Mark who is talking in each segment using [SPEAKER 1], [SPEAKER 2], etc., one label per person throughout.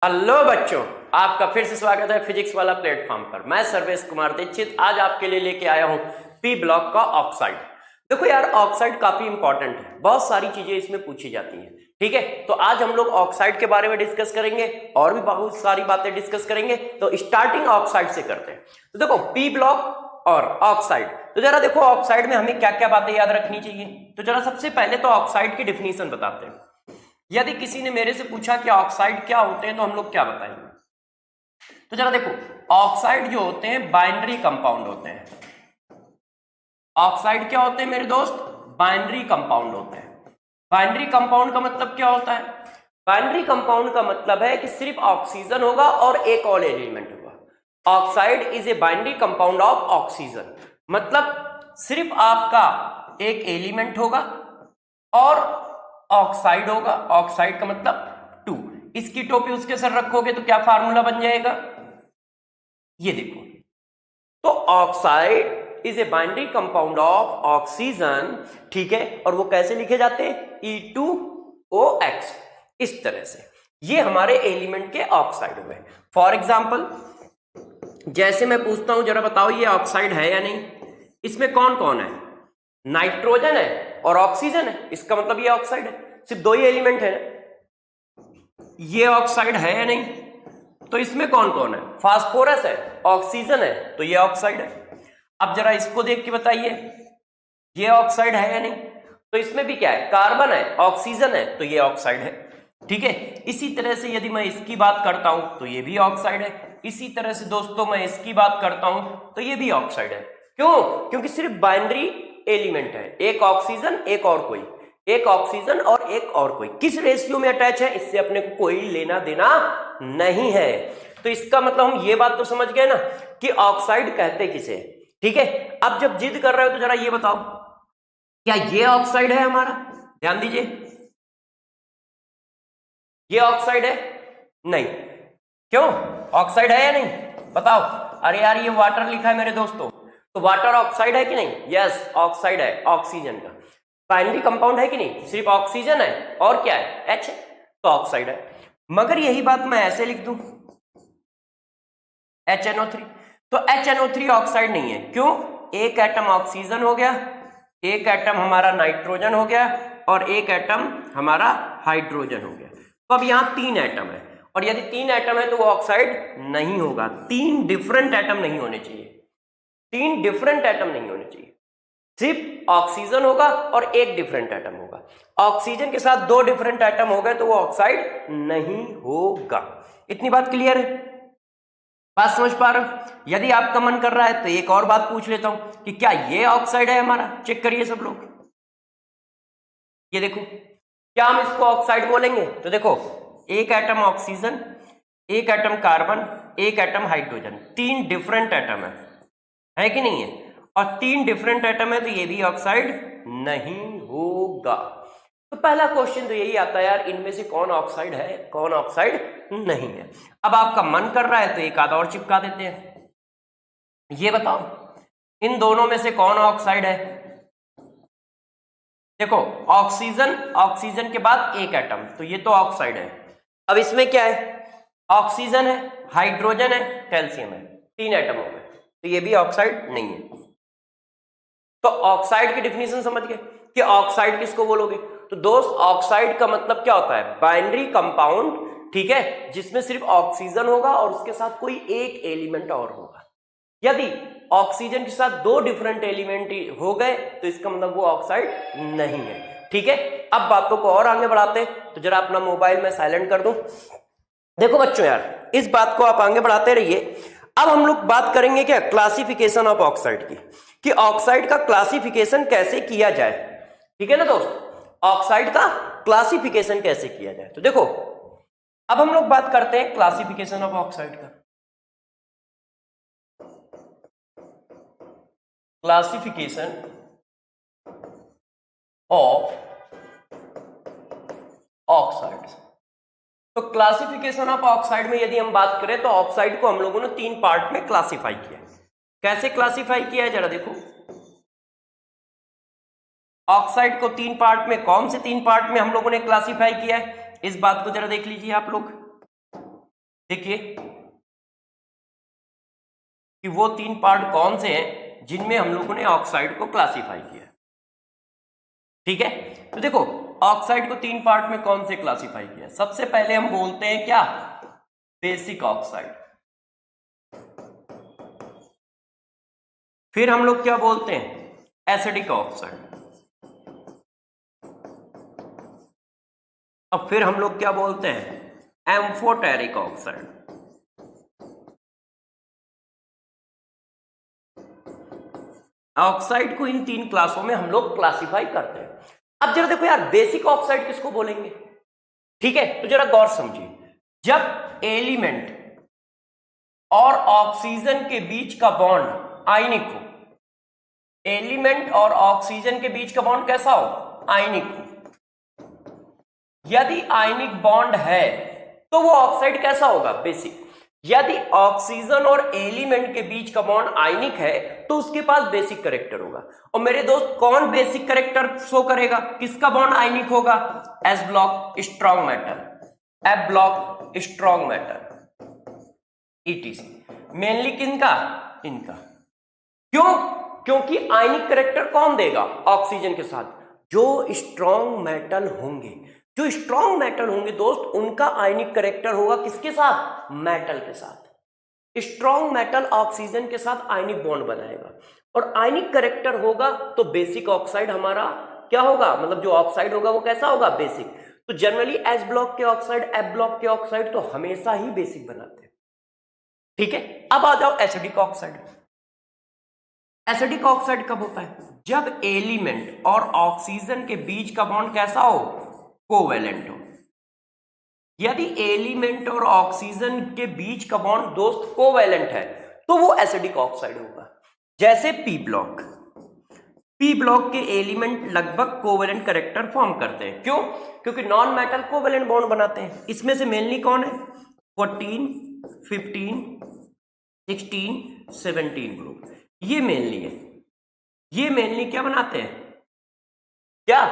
[SPEAKER 1] Hello बच्चों, आपका फिर से स्वागत है फिजिक्स वाला प्लेटफॉर्म पर। मैं सर्वेश कुमार दीक्षित आज आपके लिए लेके आया हूं पी ब्लॉक का ऑक्साइड। देखो यार, ऑक्साइड काफी इंपॉर्टेंट है, बहुत सारी चीजें इसमें पूछी जाती हैं। ठीक है, तो आज हम लोग ऑक्साइड के बारे में डिस्कस करेंगे और भी बहुत सारी बातें डिस्कस करेंगे। तो स्टार्टिंग ऑक्साइड से करते हैं। तो देखो, पी ब्लॉक और ऑक्साइड, तो जरा देखो ऑक्साइड में हमें क्या क्या बातें याद रखनी चाहिए। तो जरा सबसे पहले तो ऑक्साइड की डिफिनीशन बताते हैं। यदि किसी ने मेरे से पूछा कि ऑक्साइड क्या होते हैं तो हम लोग क्या बताएंगे। तो जरा देखो, ऑक्साइड जो होते हैं बाइनरी कंपाउंड होते हैं। ऑक्साइड क्या होते हैं मेरे दोस्त? बाइनरी कंपाउंड होते हैं। बाइनरी कंपाउंड का मतलब क्या होता है? बाइनरी कंपाउंड का मतलब है कि सिर्फ ऑक्सीजन होगा और एक और एलिमेंट होगा। Oxide is a binary compound of oxygen, मतलब सिर्फ आपका एक एलिमेंट होगा और ऑक्साइड होगा। ऑक्साइड का मतलब 2। इसकी टोपी उसके सर रखोगे तो क्या फार्मूला बन जाएगा, ये देखो। तो oxide is a binary compound of oxygen, ठीक है। और वो कैसे लिखे जाते हैं? E2OX, इस तरह से। ये हमारे एलिमेंट के ऑक्साइड हुए। फॉर एग्जाम्पल, जैसे मैं पूछता हूं जरा बताओ ये ऑक्साइड है या नहीं। इसमें कौन कौन है? नाइट्रोजन है और ऑक्सीजन है, इसका मतलब ये ऑक्साइड है। सिर्फ दो ही एलिमेंट है। ये ऑक्साइड है या नहीं? तो इसमें कौन कौन है? फास्फोरस है, ऑक्सीजन है, तो ये ऑक्साइड है। अब जरा इसको देख के बताइए, ये ऑक्साइड है या नहीं? तो इसमें भी क्या है? कार्बन है, ऑक्सीजन है, तो ये ऑक्साइड है। ठीक है, इसी तरह से यदि मैं इसकी बात करता हूं तो ये भी ऑक्साइड है। इसी तरह से दोस्तों मैं इसकी बात करता हूं तो ये भी ऑक्साइड है। क्यों? क्योंकि सिर्फ बाइनरी एलिमेंट है, एक ऑक्सीजन एक और कोई, एक ऑक्सीजन और एक और कोई। किस रेशियो में अटैच है इससे अपने को कोई लेना देना नहीं है। तो इसका मतलब हम ये बात तो समझ गए ना कि ऑक्साइड कहते किसे। ठीक है, अब जब जिद कर रहे हो तो जरा ये बताओ, क्या ये ऑक्साइड है हमारा? ध्यान दीजिए, ये ऑक्साइड है? नहीं। क्यों? ऑक्साइड है या नहीं बताओ? अरे यार, ये वाटर लिखा है मेरे दोस्तों, तो वाटर ऑक्साइड है कि नहीं? यस, ऑक्साइड है, ऑक्सीजन का बाइनरी कंपाउंड है कि नहीं? सिर्फ ऑक्सीजन है और क्या है? H है, तो ऑक्साइड है। मगर यही बात मैं ऐसे लिख दूं, HNO3, तो HNO3 ऑक्साइड नहीं है। क्यों? एक एटम ऑक्सीजन हो गया, एक एटम हमारा नाइट्रोजन हो गया और एक एटम हमारा हाइड्रोजन हो गया। तो अब यहां 3 एटम है, और यदि 3 एटम है तो वो ऑक्साइड नहीं होगा। 3 डिफरेंट एटम नहीं होने चाहिए, 3 डिफरेंट एटम नहीं होने चाहिए। सिर्फ ऑक्सीजन होगा और एक डिफरेंट एटम होगा। ऑक्सीजन के साथ 2 डिफरेंट एटम हो गए तो वो ऑक्साइड नहीं होगा। इतनी बात क्लियर है? बात समझ पा रहे हो? यदि आपका मन कर रहा है तो एक और बात पूछ लेता हूं कि क्या ये ऑक्साइड है हमारा। चेक करिए सब लोग, ये देखो, क्या हम इसको ऑक्साइड बोलेंगे? तो देखो, एक एटम ऑक्सीजन, एक एटम कार्बन, एक एटम हाइड्रोजन, 3 डिफरेंट एटम है कि नहीं है? और 3 डिफरेंट एटम है तो ये भी ऑक्साइड नहीं होगा। तो पहला क्वेश्चन तो यही आता है यार, इनमें से कौन ऑक्साइड है कौन ऑक्साइड नहीं है। अब आपका मन कर रहा है तो एक आधा और चिपका देते हैं। ये बताओ, इन दोनों में से कौन ऑक्साइड है? देखो, ऑक्सीजन, ऑक्सीजन के बाद एक एटम, तो ये तो ऑक्साइड है। अब इसमें क्या है? ऑक्सीजन है, हाइड्रोजन है, कैल्शियम है, 3 एटम हो गए, तो ये भी ऑक्साइड नहीं है। तो ऑक्साइड की डिफिनीशन समझ गए कि ऑक्साइड किसको बोलोगे। तो दोस्त, ऑक्साइड का मतलब क्या होता है? बाइनरी कंपाउंड, ठीक है, जिसमें सिर्फ ऑक्सीजन होगा और उसके साथ कोई एक एलिमेंट और होगा। यदि ऑक्सीजन के साथ 2 डिफरेंट एलिमेंट हो गए तो इसका मतलब वो ऑक्साइड नहीं है। ठीक है, अब बातों को और आगे बढ़ाते हैं। तो जरा अपना मोबाइल में साइलेंट कर दूं। देखो बच्चों यार, इस बात को आप आगे बढ़ाते रहिए। अब हम लोग बात करेंगे क्या? क्लासिफिकेशन ऑफ ऑक्साइड की, कि ऑक्साइड का क्लासिफिकेशन कैसे किया जाए। ठीक है ना दोस्त, ऑक्साइड का क्लासिफिकेशन कैसे किया जाए। तो देखो, अब हम लोग बात करते हैं क्लासिफिकेशन ऑफ ऑक्साइड का। Classification of oxide. तो क्लासिफिकेशन ऑफ ऑक्साइड में यदि हम बात करें तो ऑक्साइड को हम लोगों ने 3 पार्ट में क्लासिफाई किया। कैसे क्लासिफाई किया है जरा देखो, ऑक्साइड को 3 पार्ट में, कौन से 3 पार्ट में हम लोगों ने क्लासिफाई किया है, इस बात को जरा देख लीजिए आप लोग। देखिए कि वो 3 पार्ट कौन से हैं जिनमें हम लोगों ने ऑक्साइड को क्लासिफाई किया। ठीक है, तो देखो ऑक्साइड को 3 पार्ट में कौन से क्लासिफाई किया। सबसे पहले हम बोलते हैं क्या, बेसिक ऑक्साइड। फिर हम लोग क्या बोलते हैं, एसिडिक ऑक्साइड। अब फिर हम लोग क्या बोलते हैं, एम्फोटेरिक ऑक्साइड। ऑक्साइड को इन 3 क्लासों में हम लोग क्लासिफाई करते हैं। अब जरा देखो यार, बेसिक ऑक्साइड किसको बोलेंगे। ठीक है, तो जरा गौर समझिए, जब एलिमेंट और ऑक्सीजन के बीच का बॉन्ड आयनिक हो, एलिमेंट और ऑक्सीजन के बीच का बॉन्ड कैसा हो, आयनिक हो। यदि आयनिक बॉन्ड है तो वो ऑक्साइड कैसा होगा, बेसिक। यदि ऑक्सीजन और एलिमेंट के बीच का बॉन्ड आयनिक है तो उसके पास बेसिक कैरेक्टर होगा। और मेरे दोस्त, कौन बेसिक कैरेक्टर शो करेगा, किसका बॉन्ड आयनिक होगा, S block strong metal, F block strong metal, etc. Mainly किनका, इनका। क्यों, क्योंकि आयनिक कैरेक्टर कौन देगा, ऑक्सीजन के साथ। जो स्ट्रॉन्ग मेटल होंगे, जो स्ट्रॉन्ग मेटल होंगे दोस्त, उनका आयनिक कैरेक्टर होगा किसके साथ, मेटल के साथ। स्ट्रॉन्ग मेटल ऑक्सीजन के साथ आयनिक बॉन्ड बनाएगा और आयनिक कैरेक्टर होगा तो बेसिक ऑक्साइड हमारा क्या होगा, मतलब जो ऑक्साइड होगा वो कैसा होगा, बेसिक। तो जनरली एस ब्लॉक के ऑक्साइड, एफ ब्लॉक के ऑक्साइड तो हमेशा ही बेसिक बनाते हैं। ठीक है, अब आ जाओ एसिडिक ऑक्साइड। एसिडिक ऑक्साइड कब होता है, जब एलिमेंट और ऑक्सीजन के बीच का बॉन्ड कैसा हो, कोवेलेंट हो। यदि एलिमेंट और ऑक्सीजन के बीच का बॉन्ड दोस्त कोवेलेंट है तो वो एसिडिक ऑक्साइड होगा। जैसे पी ब्लॉक, पी ब्लॉक के एलिमेंट लगभग कोवेलेंट कैरेक्टर फॉर्म करते हैं। क्यों, क्योंकि नॉन मेटल कोवेलेंट बॉन्ड बनाते हैं। इसमें से मेनली कौन है, 14, 15, 16, 17 ग्रुप, ये मेनली है। ये मेनली क्या बनाते हैं, क्या,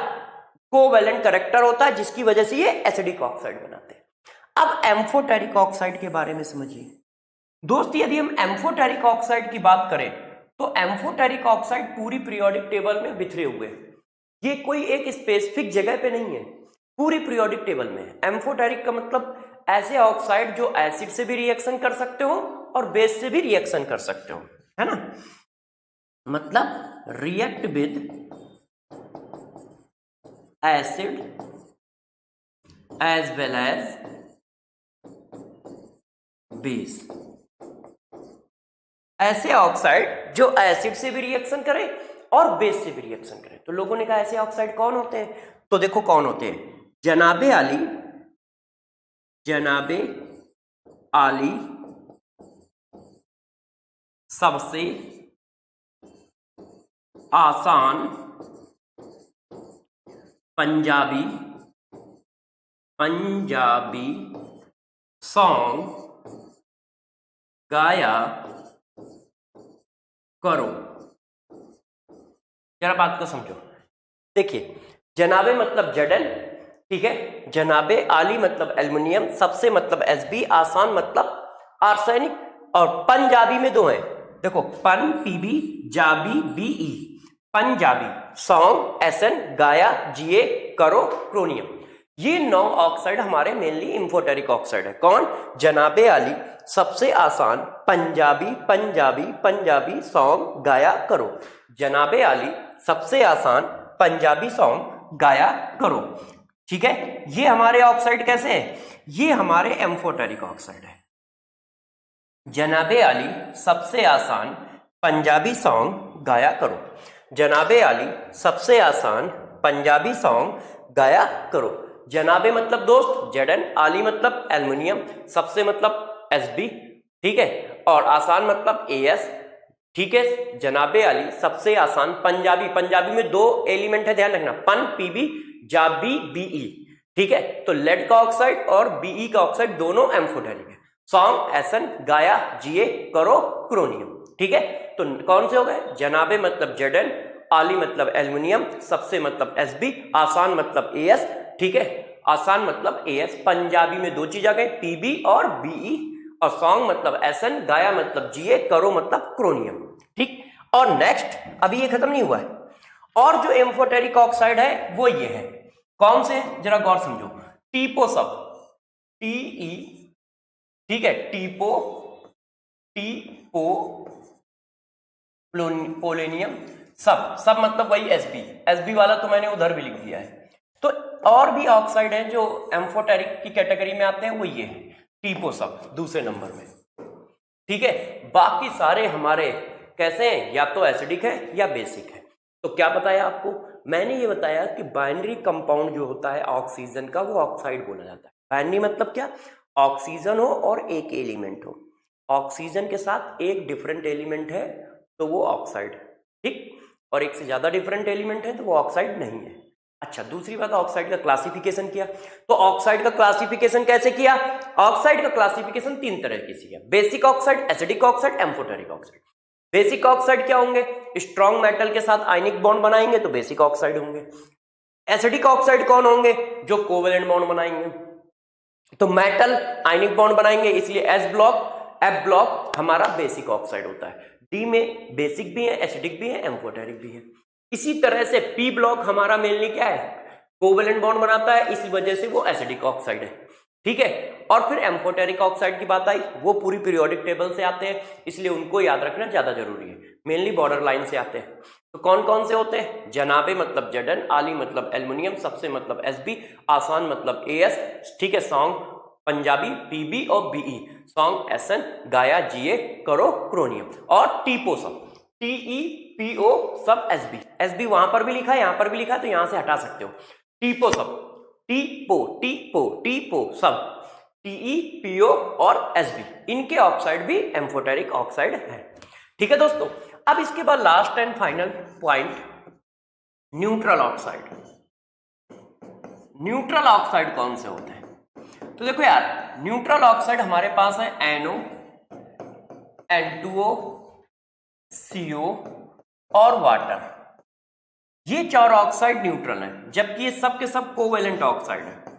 [SPEAKER 1] कोवेलेंट कैरेक्टर होता है, जिसकी वजह से ये एसिडिक ऑक्साइड बनाते हैं। अब एम्फोटेरिक ऑक्साइड के बारे में समझिए दोस्त। यदि हम एम्फोटेरिक ऑक्साइड की बात करें तो एम्फोटेरिक ऑक्साइड पूरी पीरियोडिक टेबल में बिखरे हुए हैं। ये कोई एक स्पेसिफिक जगह पे नहीं है, पूरी पीरियोडिक टेबल में है। एम्फोटेरिक का मतलब ऐसे ऑक्साइड जो एसिड से भी रिएक्शन कर सकते हो और बेस से भी रिएक्शन कर सकते हो, है ना। मतलब react with acid as well as base. ऐसे ऑक्साइड जो एसिड से भी रिएक्शन करे और बेस से भी रिएक्शन करे। तो लोगों ने कहा ऐसे ऑक्साइड कौन होते हैं, तो देखो कौन होते हैं, जनाबे आली, जनाबे आली सबसे आसान पंजाबी सॉन्ग गाया करो। जरा बात को समझो। देखिए, जनाबे मतलब जडन, ठीक है, जनाबे आली मतलब एल्युमिनियम, सबसे मतलब एसबी, आसान मतलब आर्सेनिक, और पंजाबी में 2 हैं। देखो, पन पीबी, जाबी बीई, पंजाबी, सॉन्ग एसएन, गाया जीए, करो क्रोनियम। ये 9 ऑक्साइड हमारे मेनली एम्फोटेरिक ऑक्साइड है। कौन, जनाबे आली सबसे आसान पंजाबी सॉन्ग गाया करो। जनाबे आली सबसे आसान पंजाबी सॉन्ग गाया करो। ठीक है, ये हमारे ऑक्साइड कैसे हैं, ये हमारे एम्फोटेरिक ऑक्साइड है। जनाबे आली सबसे आसान पंजाबी सॉन्ग गाया करो। जनाबे आली सबसे आसान पंजाबी सॉन्ग गाया करो। जनाबे मतलब दोस्त जडन, आली मतलब एल्युमिनियम, सबसे मतलब एसबी, ठीक है, और आसान मतलब एएस। ठीक है, जनाबे आली सबसे आसान पंजाबी, पंजाबी में 2 एलिमेंट है, ध्यान रखना, पन पीबी, जाबी बीई। ठीक है, तो लेड का ऑक्साइड और बीई का ऑक्साइड दोनों एम्फोटेरिक है। सॉन्ग एसन, गाया जीए, करो क्रोनियम। ठीक है, तो कौन से हो गए, जनाबे मतलब जडन, आली मतलब एल्युमिनियम, सबसे मतलब एसबी, आसान मतलब एएस। ठीक है, आसान मतलब एएस, पंजाबी में 2 चीज आ गई, पीबी और बीई और सॉन्ग मतलब एसन, गाया मतलब जिए, करो मतलब क्रोनियम। ठीक, और नेक्स्ट अभी ये खत्म नहीं हुआ है, और जो एम्फोटेरिक ऑक्साइड है वो ये है, कौन से, जरा गौर समझो, टीपो सब, टीई, ठीक है, टीपो, टीपो पोलेनियम सब मतलब वही एसबी वाला तो मैंने उधर भी लिख दिया है। तो और भी ऑक्साइड है जो एम्फोटेरिक की कैटेगरी में आते हैं, वो ये है टीपो सब दूसरे नंबर में। ठीक है, बाकी सारे हमारे कैसे हैं, या तो एसिडिक है या बेसिक है। तो क्या बताया आपको, मैंने ये बताया कि बाइनरी कंपाउंड जो होता है ऑक्सीजन का, वो ऑक्साइड बोला जाता है। बाइनरी मतलब क्या, ऑक्सीजन हो और एक एलिमेंट हो, ऑक्सीजन के साथ एक डिफरेंट एलिमेंट है तो वो ऑक्साइड है। ठीक, और एक से ज्यादा डिफरेंट एलिमेंट है तो वो ऑक्साइड नहीं है। अच्छा, दूसरी बात, ऑक्साइड का क्लासिफिकेशन किया, तो ऑक्साइड का क्लासिफिकेशन कैसे किया, ऑक्साइड का क्लासिफिकेशन तीन तरह की किया, basic oxide, acidic oxide, amphoteric oxide. Basic oxide क्या होंगे, स्ट्रॉन्ग मेटल के साथ आयनिक बॉन्ड बनाएंगे तो बेसिक ऑक्साइड होंगे। एसिडिक ऑक्साइड कौन होंगे, जो कोवेलेंट बॉन्ड बनाएंगे, तो मेटल आयनिक बॉन्ड बनाएंगे, इसलिए एस ब्लॉक, एफ ब्लॉक हमारा बेसिक ऑक्साइड होता है। डी में बेसिक भी है, एसिडिक भी है, एम्फोटेरिक भी है। इसी तरह से पी ब्लॉक हमारा मेनली क्या है, कोवेलेंट बॉन्ड बनाता है, इसी वजह से वो एसिडिक ऑक्साइड है। ठीक है, और फिर एम्फोटेरिक ऑक्साइड की बात आई, वो पूरी पीरियोडिक टेबल से आते हैं, इसलिए उनको याद रखना ज्यादा जरूरी है, मेनली बॉर्डर लाइन से आते हैं। तो कौन कौन से होते हैं, जनाबे मतलब जडन, आली मतलब एल्युमिनियम, सबसे मतलब एसबी, आसान मतलब एएस, ठीक है, सॉन्ग पंजाबी पीबी और बीई, सॉन्ग एसएन, गाया जीए, करो क्रोनियम, और टीपो सब टीई पीओ सब एसबी, एसबी वहां पर भी लिखा है, यहां पर भी लिखा है, तो यहां से हटा सकते हो, टीपो सब, टीपो सब, टीई पीओ और एसबी, इनके ऑक्साइड भी एम्फोटेरिक ऑक्साइड है। ठीक है दोस्तों, अब इसके बाद last and final point, neutral oxide. Neutral oxide कौन से होते हैं, तो देखो यार, न्यूट्रल ऑक्साइड हमारे पास है NO, N2O, CO और वाटर, ये चार ऑक्साइड न्यूट्रल हैं, जबकि ये सब के सब कोवेलेंट ऑक्साइड है,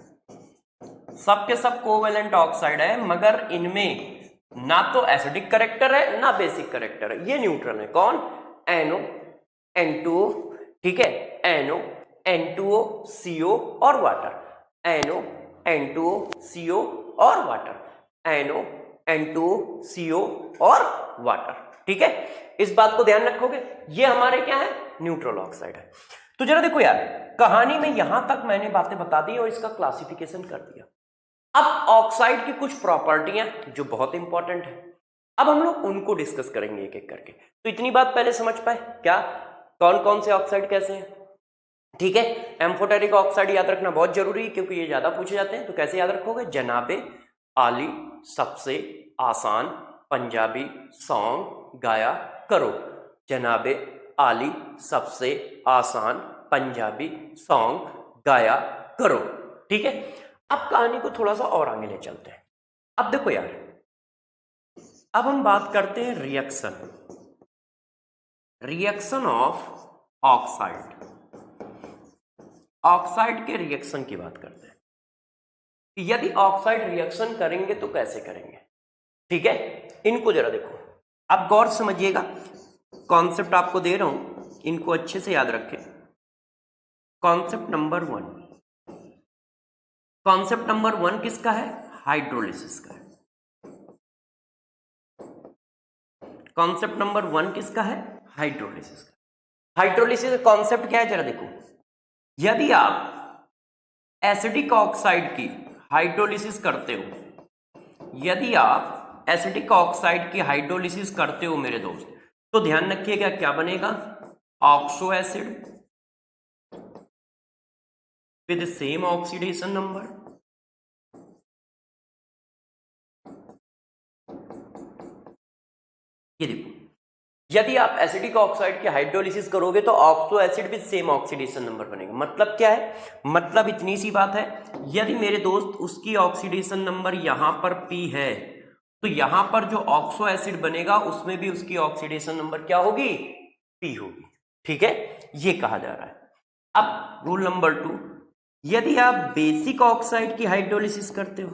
[SPEAKER 1] सब के सब कोवेलेंट ऑक्साइड है, मगर इनमें ना तो एसिडिक कैरेक्टर है ना बेसिक कैरेक्टर है, ये न्यूट्रल है। कौन, NO, N2O, ठीक है, NO, N2O, CO और वाटर, NO, N2O, CO और वाटर, NO, N2O, CO और वाटर। ठीक है, इस बात को ध्यान रखोगे, ये हमारे क्या है, न्यूट्रल ऑक्साइड है। तो जरा देखो यार, कहानी में यहां तक मैंने बातें बता दी और इसका क्लासिफिकेशन कर दिया। अब ऑक्साइड की कुछ प्रॉपर्टियां जो बहुत इंपॉर्टेंट है, अब हम लोग उनको डिस्कस करेंगे एक एक करके। तो इतनी बात पहले समझ पाए क्या, कौन कौन से ऑक्साइड कैसे हैं। ठीक है, एम्फोटेरिक ऑक्साइड याद रखना बहुत जरूरी है, क्योंकि ये ज्यादा पूछे जाते हैं। तो कैसे याद रखोगे, जनाबे आली, सबसे आसान, पंजाबी, सॉन्ग, गाया, करो, जनाबे आली, सबसे आसान, पंजाबी, सॉन्ग, गाया, करो। ठीक है, अब कहानी को थोड़ा सा और आगे ले चलते हैं। अब देखो यार, अब हम बात करते हैं रिएक्शन ऑफ ऑक्साइड, ऑक्साइड के रिएक्शन की बात करते हैं। यदि ऑक्साइड रिएक्शन करेंगे तो कैसे करेंगे, ठीक है, इनको जरा देखो, आप गौर समझिएगा, कॉन्सेप्ट आपको दे रहा हूं, इनको अच्छे से याद रखें। कॉन्सेप्ट नंबर 1, कॉन्सेप्ट नंबर 1 किसका है, हाइड्रोलिसिस का है। कॉन्सेप्ट नंबर 1 किसका है, हाइड्रोलिसिस का। हाइड्रोलिसिस का कॉन्सेप्ट क्या है, जरा देखो, यदि आप एसिडिक ऑक्साइड की हाइड्रोलिसिस करते हो, यदि आप एसिडिक ऑक्साइड की हाइड्रोलिसिस करते हो मेरे दोस्त, तो ध्यान रखिएगा क्या बनेगा, oxo acid with same oxidation number, ये देखो, यदि आप एसिडिक ऑक्साइड की हाइड्रोलिसिस करोगे तो oxo acid with same oxidation number बनेगा। मतलब क्या है, मतलब इतनी सी बात है, यदि मेरे दोस्त उसकी ऑक्सीडेशन नंबर यहां पर P है, तो यहां पर जो ऑक्सो एसिड बनेगा उसमें भी उसकी ऑक्सीडेशन नंबर क्या होगी, P होगी। ठीक है, ये कहा जा रहा है। अब रूल नंबर 2, यदि आप बेसिक ऑक्साइड की हाइड्रोलिसिस करते हो,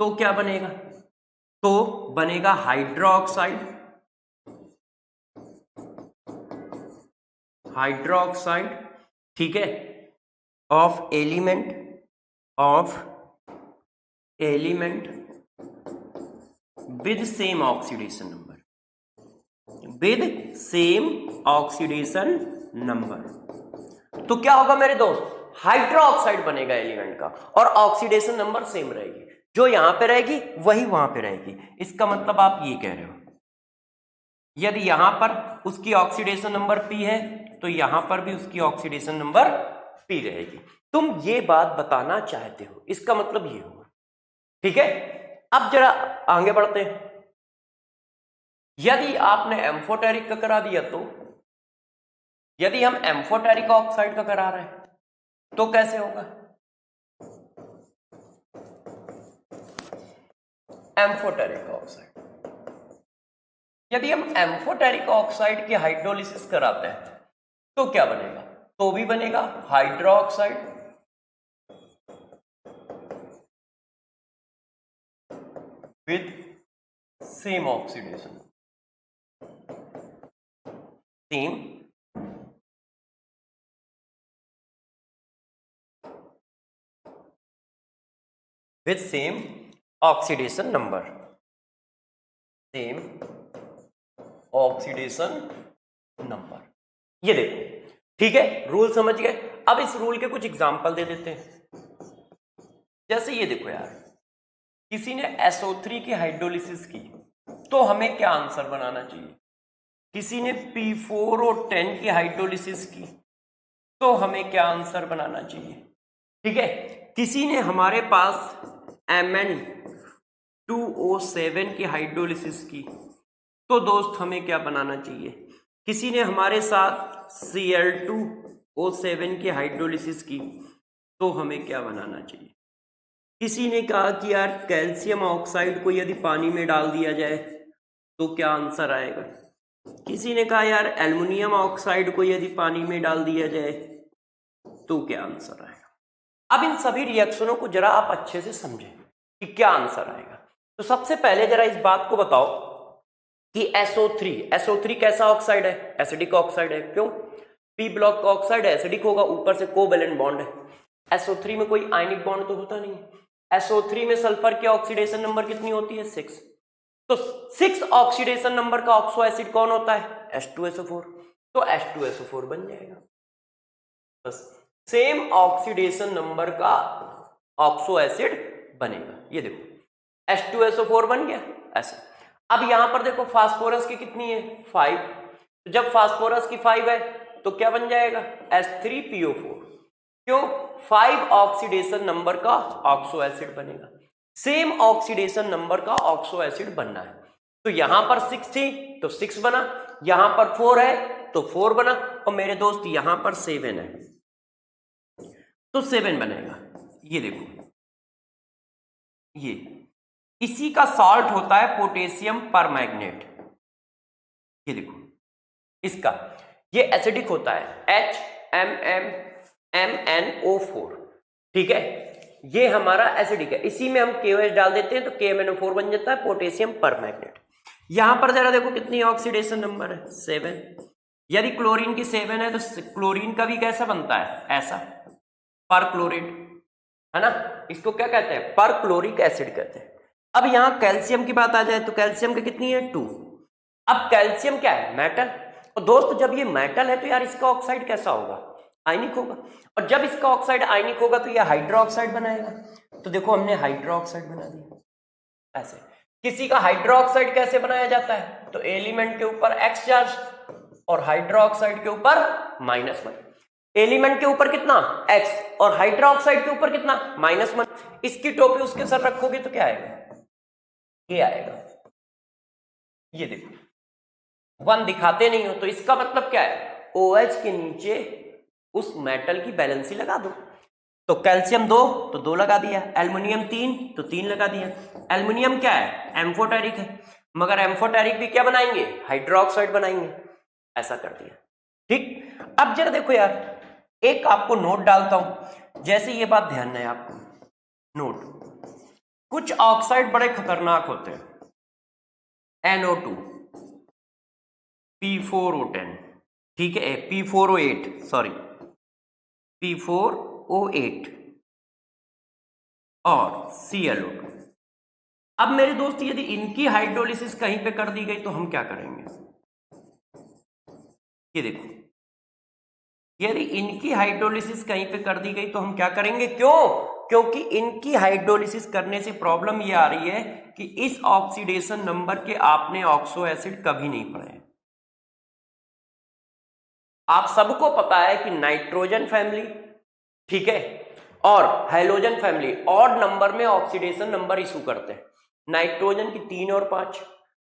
[SPEAKER 1] तो क्या बनेगा, तो बनेगा हाइड्रोक्साइड, हाइड्रोक्साइड, ठीक है, of element with same oxidation number, with same oxidation number. तो क्या होगा मेरे दोस्त, हाइड्रोक्साइड बनेगा एलिमेंट का और ऑक्सीडेशन नंबर सेम रहेगी, जो यहां पे रहेगी वही वहां पे रहेगी। इसका मतलब आप ये कह रहे हो यदि यहां पर उसकी ऑक्सीडेशन नंबर P है तो यहां पर भी उसकी ऑक्सीडेशन नंबर P रहेगी। तुम ये बात बताना चाहते हो, इसका मतलब ये होगा, ठीक है। अब जरा आगे बढ़ते हैं। यदि आपने एम्फोटेरिक का करा दिया तो, यदि हम एम्फोटेरिक ऑक्साइड का करा रहे हैं तो कैसे होगा, एम्फोटेरिक ऑक्साइड, यदि हम एम्फोटेरिक ऑक्साइड की हाइड्रोलिसिस कराते हैं तो क्या बनेगा, तो भी बनेगा hydroxide with same oxidation, same with same oxidation number, same oxidation number. ये देखो, ठीक है, रूल समझ गए। अब इस रूल के कुछ एग्जांपल दे देते हैं। जैसे ये देखो यार, किसी ने SO3 की हाइड्रोलिसिस की तो हमें क्या आंसर बनाना चाहिए, किसी ने P4O10 की हाइड्रोलिसिस की तो हमें क्या आंसर बनाना चाहिए, ठीक है। किसी ने हमारे पास Mn2O7 की हाइड्रोलिसिस की तो दोस्त हमें क्या बनाना चाहिए, किसी ने हमारे साथ Cl2O7 की हाइड्रोलिसिस की तो हमें क्या बनाना चाहिए। किसी ने कहा कि यार कैल्शियम ऑक्साइड को यदि पानी में डाल दिया जाए तो क्या आंसर आएगा। किसी ने कहा यार एल्युमिनियम ऑक्साइड को यदि पानी में डाल दिया जाए तो क्या आंसर आएगा। अब इन सभी रिएक्शनों को जरा आप अच्छे से समझें कि क्या आंसर आएगा। तो सबसे पहले जरा इस बात को बताओ कि SO3 कैसा ऑक्साइड है, एसिडिक ऑक्साइड है। क्यों, P ब्लॉक का ऑक्साइड है, एसिडिक होगा, ऊपर से कोवेलेंट बॉन्ड है। SO3 में कोई आयनिक बॉन्ड तो होता नहीं है। SO3 में सल्फर की ऑक्सीडेशन नंबर कितनी होती है, 6। तो 6 ऑक्सीडेशन नंबर का ऑक्सो एसिड कौन होता है, H2SO4। तो H2SO4 बन जाएगा। बस सेम ऑक्सीडेशन नंबर का ऑक्सो एसिड बनेगा। ये देखो H2SO4 बन गया ऐसे। अब यहां पर देखो फास्फोरस की कितनी है, 5। तो जब फास्फोरस की 5 है तो क्या बन जाएगा, H3PO4। क्यों, 5 ऑक्सीडेशन नंबर का ऑक्सो एसिड बनेगा। सेम ऑक्सीडेशन नंबर का ऑक्सो एसिड बनना है। तो यहां पर 6 थी तो 6 बना, यहां पर 4 है तो 4 बना, और मेरे दोस्त यहां पर 7 है तो 7 बनेगा। ये देखो, ये इसी का सॉल्ट होता है पोटेशियम परमैंगनेट। ये देखो इसका, ये एसिडिक होता है HMMNO4, ठीक है, ये हमारा एसिडिक है। इसी में हम KOH डाल देते हैं तो KMNO4 बन जाता है पोटेशियम परमैंगनेट। यहां पर जरा देखो कितनी ऑक्सीडेशन नंबर है, 7। यदि क्लोरीन की 7 है तो क्लोरीन का भी कैसा बनता है, ऐसा, परक्लोरेट, है ना। इसको क्या कहते हैं, परक्लोरिक एसिड कहते हैं। अब यहां कैल्शियम की बात आ जाए तो कैल्शियम की कितनी है, 2। अब कैल्शियम क्या है, मेटल। और दोस्त जब ये मेटल है तो यार इसका ऑक्साइड कैसा होगा, आयनिक होगा। और जब इसका ऑक्साइड आयनिक होगा तो ये हाइड्रोक्साइड बनाएगा। तो देखो हमने हाइड्रोक्साइड बना दिया ऐसे। किसी का हाइड्रोक्साइड कैसे बनाया जाता है, तो एलिमेंट के ऊपर X चार्ज और हाइड्रोक्साइड के ऊपर -1। एलिमेंट के ऊपर कितना, X, और हाइड्रोक्साइड के ऊपर कितना, -1। इसकी टोपी उसके सर रखोगे तो क्या आएगा, ये आएगा। ये देखो 1 दिखाते नहीं हो तो इसका मतलब क्या है, OH के नीचे उस मेटल की बैलेंसी लगा दो। तो कैल्शियम 2 तो 2 लगा दिया, एल्युमिनियम 3 तो 3 लगा दिया। एल्युमिनियम क्या है, एम्फोटेरिक है, मगर एम्फोटेरिक भी क्या बनाएंगे, हाइड्रोक्साइड बनाएंगे, ऐसा कर दिया। ठीक, अब जरा देखो यार, एक आपको नोट डालता हूं, जैसे ये बात ध्यान है आपको, नोट, कुछ ऑक्साइड बड़े खतरनाक होते हैं, NO2, P4O10, ठीक है, P4O8, सॉरी P4O8 और ClO2। अब मेरे दोस्त यदि इनकी हाइड्रोलिसिस कहीं पे कर दी गई तो हम क्या करेंगे? ये देखो, यदि इनकी हाइड्रोलिसिस कहीं पे कर दी गई तो हम क्या करेंगे? क्योंकि इनकी हाइड्रोलिसिस करने से प्रॉब्लम ये आ रही है कि इस ऑक्सीडेशन नंबर के आपने ऑक्सो एसिड कभी नहीं पढ़े। आप सबको पता है कि नाइट्रोजन फैमिली, ठीक है, और हाइड्रोजन फैमिली ऑड नंबर में ऑक्सीडेशन नंबर इशू करते हैं। नाइट्रोजन की 3 और 5,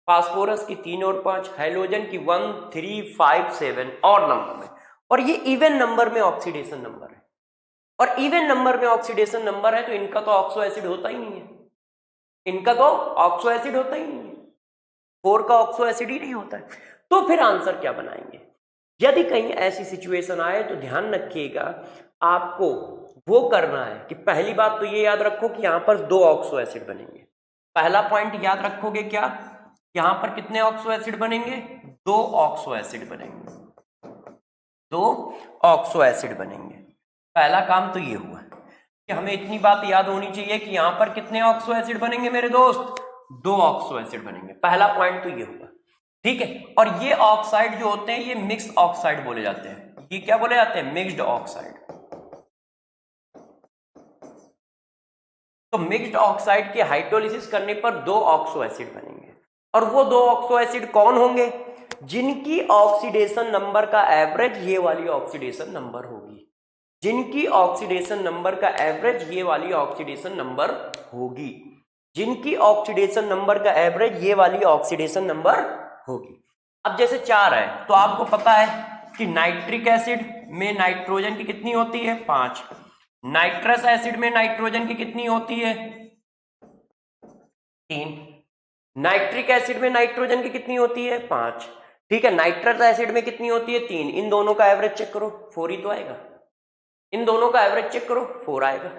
[SPEAKER 1] फास्फोरस की 3 और 5, हाइड्रोजन की 1, 3, 5, 7 ऑड नंबर में, और ये इवन नंबर में ऑक्सीडेशन नंबर है। और इवन नंबर में ऑक्सीडेशन नंबर है तो इनका तो ऑक्सो एसिड होता ही नहीं है, इनका तो ऑक्सो एसिड होता ही नहीं है, 4 का ऑक्सो एसिड ही नहीं होता है। तो फिर आंसर क्या बनाएंगे? यदि कहीं ऐसी सिचुएशन आए तो ध्यान रखिएगा, आपको वो करना है कि पहली बात तो ये याद रखो कि यहां पर 2 ऑक्सो एसिड बनेंगे। पहला पॉइंट याद रखोगे क्या? यहां पर कितने ऑक्सो एसिड बनेंगे? 2 ऑक्सो एसिड बनेंगे, 2 ऑक्सो एसिड बनेंगे। पहला काम तो ये हुआ कि हमें इतनी बात याद होनी चाहिए कि यहां पर कितने ऑक्सो एसिड बनेंगे मेरे दोस्त? 2 ऑक्सो एसिड बनेंगे। पहला पॉइंट तो ये हुआ, ठीक है। और ये ऑक्साइड जो होते हैं ये मिक्स ऑक्साइड बोले जाते हैं। ये क्या बोले जाते हैं? Mixed oxide. तो मिक्स्ड ऑक्साइड की हाइड्रोलिसिस करने पर 2 ऑक्सो एसिड बनेंगे, और वो 2 ऑक्सो एसिड कौन होंगे? जिनकी ऑक्सीडेशन नंबर का एवरेज ये वाली ऑक्सीडेशन नंबर होगी, जिनकी ऑक्सीडेशन नंबर का एवरेज ये वाली ऑक्सीडेशन नंबर होगी, जिनकी ऑक्सीडेशन नंबर का एवरेज ये वाली ऑक्सीडेशन नंबर होगी। अब जैसे 4 है तो आपको पता है कि नाइट्रिक एसिड में नाइट्रोजन की कितनी होती है? 5। नाइट्रस एसिड में नाइट्रोजन की कितनी होती है? 3। नाइट्रिक एसिड में नाइट्रोजन की कितनी होती है? 5। ठीक है, नाइट्रस एसिड में कितनी होती है? 3। इन दोनों का एवरेज चेक करो, 4 ही तो आएगा। इन दोनों का एवरेज चेक करो, 4 आएगा।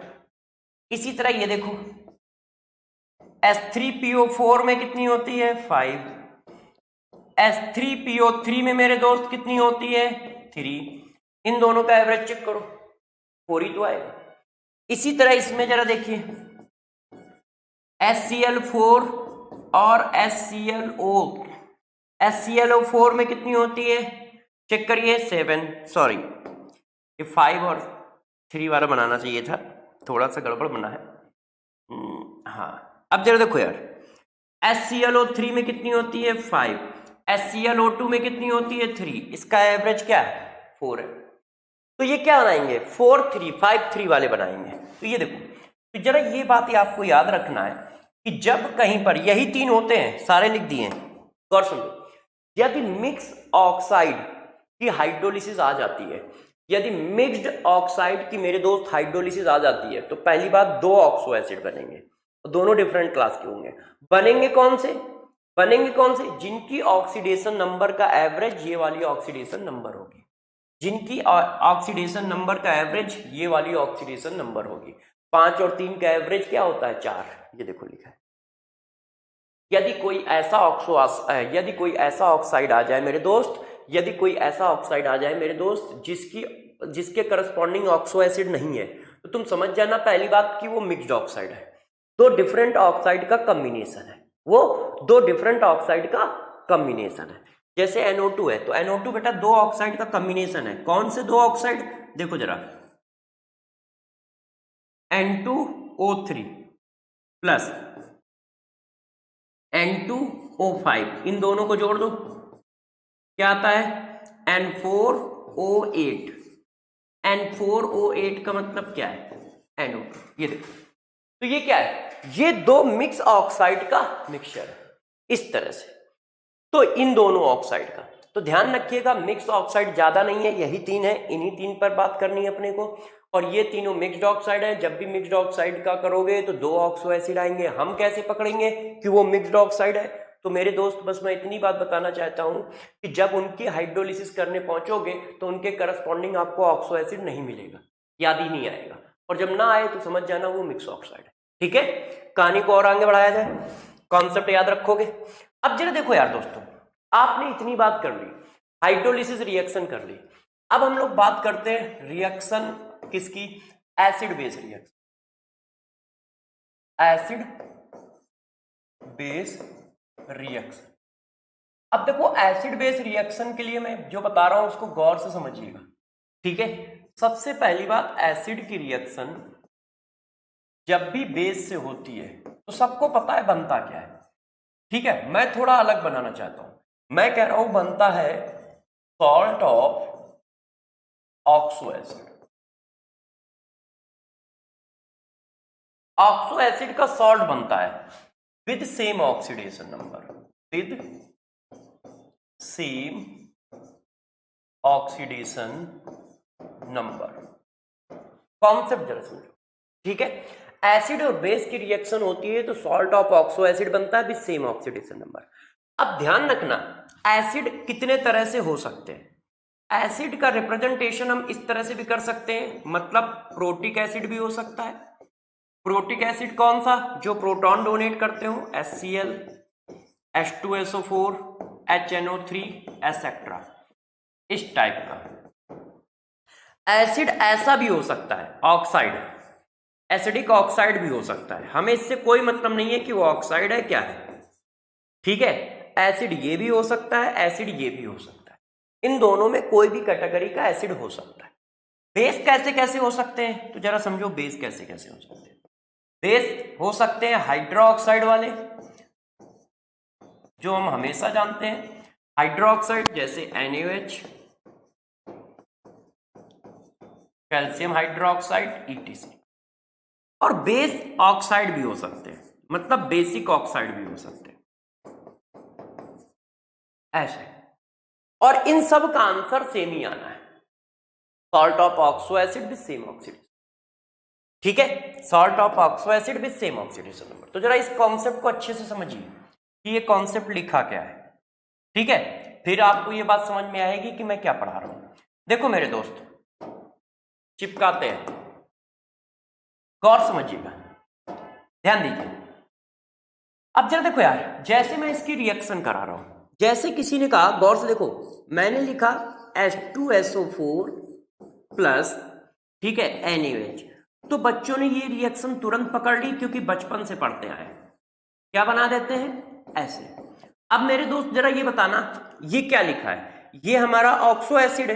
[SPEAKER 1] इसी तरह ये देखो, S3PO4 में कितनी होती है? 5। S3PO3 में मेरे दोस्त कितनी होती है? 3। इन दोनों का एवरेज चेक करो, 4 ही तो आएगा। इसी तरह इसमें जरा देखिए, HCl4 और HClO4 में कितनी होती है? चेक करिए, 7। सॉरी, ये 5 और 3 वाला बनाना चाहिए था, थोड़ा सा गड़बड़ बना है। हाँ, अब जरा देखो यार, HClO3 में कितनी होती है? 5। HClO2 में कितनी होती है? 3। इसका एवरेज क्या है? 4 है। तो ये क्या बनाएंगे? 4, 3, 5, 3 वाले बनाएंगे। तो ये देखो, तो जरा ये बात आपको याद रखना है कि जब कहीं पर यही 3 होते हैं, सारे लिख दिए हैं, गौर समझो, यदि मिक्स ऑक्साइड की हाइड्रोलिसिस आ जाती है, यदि मिक्स्ड ऑक्साइड की मेरे दोस्त हाइड्रोलिसिस आ जाती है, तो पहली बात 2 ऑक्सो एसिड बनेंगे, दोनों डिफरेंट क्लास के होंगे। बनेंगे कौन से? जिनकी ऑक्सीडेशन नंबर का एवरेज ये वाली ऑक्सीडेशन नंबर होगी, जिनकी ऑक्सीडेशन नंबर का एवरेज ये वाली ऑक्सीडेशन नंबर होगी। 5 और 3 का एवरेज क्या होता है? 4। ये देखो लिखा है। यदि कोई ऐसा ऑक्साइड आ जाए मेरे दोस्त, यदि कोई ऐसा ऑक्साइड आ जाए मेरे दोस्त जिसके करस्पॉन्डिंग ऑक्सो एसिड नहीं है, तो तुम समझ जाना पहली बात कि वो मिक्स्ड ऑक्साइड है, 2 डिफरेंट ऑक्साइड का कॉम्बिनेशन है, वो 2 डिफरेंट ऑक्साइड का कॉम्बिनेशन है। जैसे NO2 है तो NO2 बेटा 2 ऑक्साइड का कॉम्बिनेशन है। कौन से 2 ऑक्साइड? देखो जरा, N2O3 प्लस N2O5, इन दोनों को जोड़ दो, क्या आता है? N4O8। N4O8 का मतलब क्या है? NO2। ये देखो, तो ये क्या है? ये 2 मिक्स ऑक्साइड का मिक्सचर है, इस तरह से। तो इन दोनों ऑक्साइड का तो ध्यान रखिएगा, मिक्स ऑक्साइड ज्यादा नहीं है, यही 3 है, इन्हीं 3 पर बात करनी है अपने को। और ये तीनों मिक्स्ड ऑक्साइड है। जब भी मिक्स्ड ऑक्साइड का करोगे तो 2 ऑक्सो एसिड आएंगे। हम कैसे पकड़ेंगे कि वो मिक्स्ड ऑक्साइड है? तो मेरे दोस्त बस मैं इतनी बात बताना चाहता हूं कि जब उनकी हाइड्रोलिसिस करने पहुंचोगे तो उनके करस्पॉन्डिंग आपको ऑक्सो एसिड नहीं मिलेगा, याद ही नहीं आएगा। और जब ना आए तो समझ जाना वो मिक्स ऑक्साइड है। ठीक है, कहानी को और आगे बढ़ाया जाए, कॉन्सेप्ट याद रखोगे। अब जरा देखो यार दोस्तों, आपने इतनी बात कर ली, हाइड्रोलिसिस रिएक्शन कर ली, अब हम लोग बात करते हैं रिएक्शन किसकी, acid base reaction, acid base reaction. अब देखो एसिड बेस रिएक्शन के लिए मैं जो बता रहा हूं उसको गौर से समझिएगा, ठीक है। सबसे पहली बात, एसिड की रिएक्शन जब भी बेस से होती है तो सबको पता है बनता क्या है, ठीक है। मैं थोड़ा अलग बनाना चाहता हूं, मैं कह रहा हूं बनता है salt of oxo acid. Oxo acid का सॉल्ट बनता है with same oxidation number, with same oxidation number. Concept जरा समझो, ठीक है। एसिड और बेस की रिएक्शन होती है तो सॉल्ट ऑफ ऑक्सो एसिड बनता है विद सेम ऑक्सीडेशन नंबर। अब ध्यान रखना, एसिड कितने तरह से हो सकते हैं। एसिड का रिप्रेजेंटेशन हम इस तरह से भी कर सकते हैं, मतलब प्रोटिक एसिड भी हो सकता है। प्रोटिक एसिड कौन सा, जो प्रोटॉन डोनेट करते हो, HCl, H2SO4, HNO3 एसेट्रा, इस टाइप का। एसिड ऐसा भी हो सकता है ऑक्साइड, एसिडिक ऑक्साइड भी हो सकता है, हमें इससे कोई मतलब नहीं है कि वो ऑक्साइड है क्या है, ठीक है। एसिड ये भी हो सकता है, एसिड ये भी हो सकता है, इन दोनों में कोई भी कैटेगरी का एसिड हो सकता है। बेस कैसे कैसे हो सकते हैं, तो जरा समझो बेस कैसे कैसे हो सकते हैं। बेस हो सकते हैं हाइड्रोक्साइड वाले, जो हम हमेशा जानते हैं, हाइड्रोक्साइड जैसे NaOH, कैल्शियम हाइड्रोक्साइड ETC। और बेस ऑक्साइड भी हो सकते हैं, मतलब बेसिक ऑक्साइड भी हो सकते हैं, ऐसे। और इन सब का आंसर सेम ही आना है, salt of oxo acid with same oxidation, ठीक है। Salt of oxo acid with same oxidation number. तो जरा इस कॉन्सेप्ट को अच्छे से समझिए कि ये कॉन्सेप्ट लिखा क्या है, ठीक है। फिर आपको ये बात समझ में आएगी कि मैं क्या पढ़ा रहा हूं। देखो मेरे दोस्त, चिपकाते हैं, गौर समझिएगा, ध्यान दीजिए। अब जरा देखो यार, जैसे मैं इसकी रिएक्शन करा रहा हूं, जैसे किसी ने कहा, गौर से देखो, मैंने लिखा H2SO4 प्लस, ठीक है, NaOH, तो बच्चों ने ये रिएक्शन तुरंत पकड़ ली क्योंकि बचपन से पढ़ते आए। क्या बना देते हैं, ऐसे। अब मेरे दोस्त जरा ये बताना, ये क्या लिखा है, ये हमारा ऑक्सो एसिड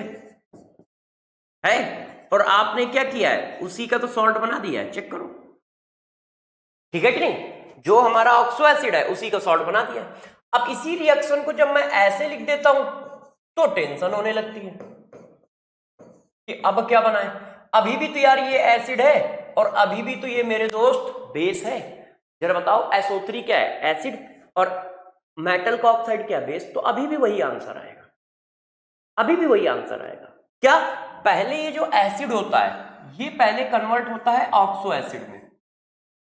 [SPEAKER 1] है और आपने क्या किया है, उसी का तो सॉल्ट बना दिया है, चेक करो, ठीक है कि नहीं। जो हमारा ऑक्सो एसिड है उसी का सॉल्ट बना दिया। अब इसी रिएक्शन को जब मैं ऐसे लिख देता हूं तो टेंशन होने लगती है कि अब क्या बनाए, अभी भी तो यार ये एसिड है और अभी भी तो ये मेरे दोस्त बेस है। जरा बताओ, SO3 क्या है, एसिड, और मेटल का ऑक्साइड क्या है, बेस। तो अभी भी वही आंसर आएगा, अभी भी वही आंसर आएगा। क्या, पहले ये जो एसिड होता है ये पहले कन्वर्ट होता है ऑक्सो एसिड में,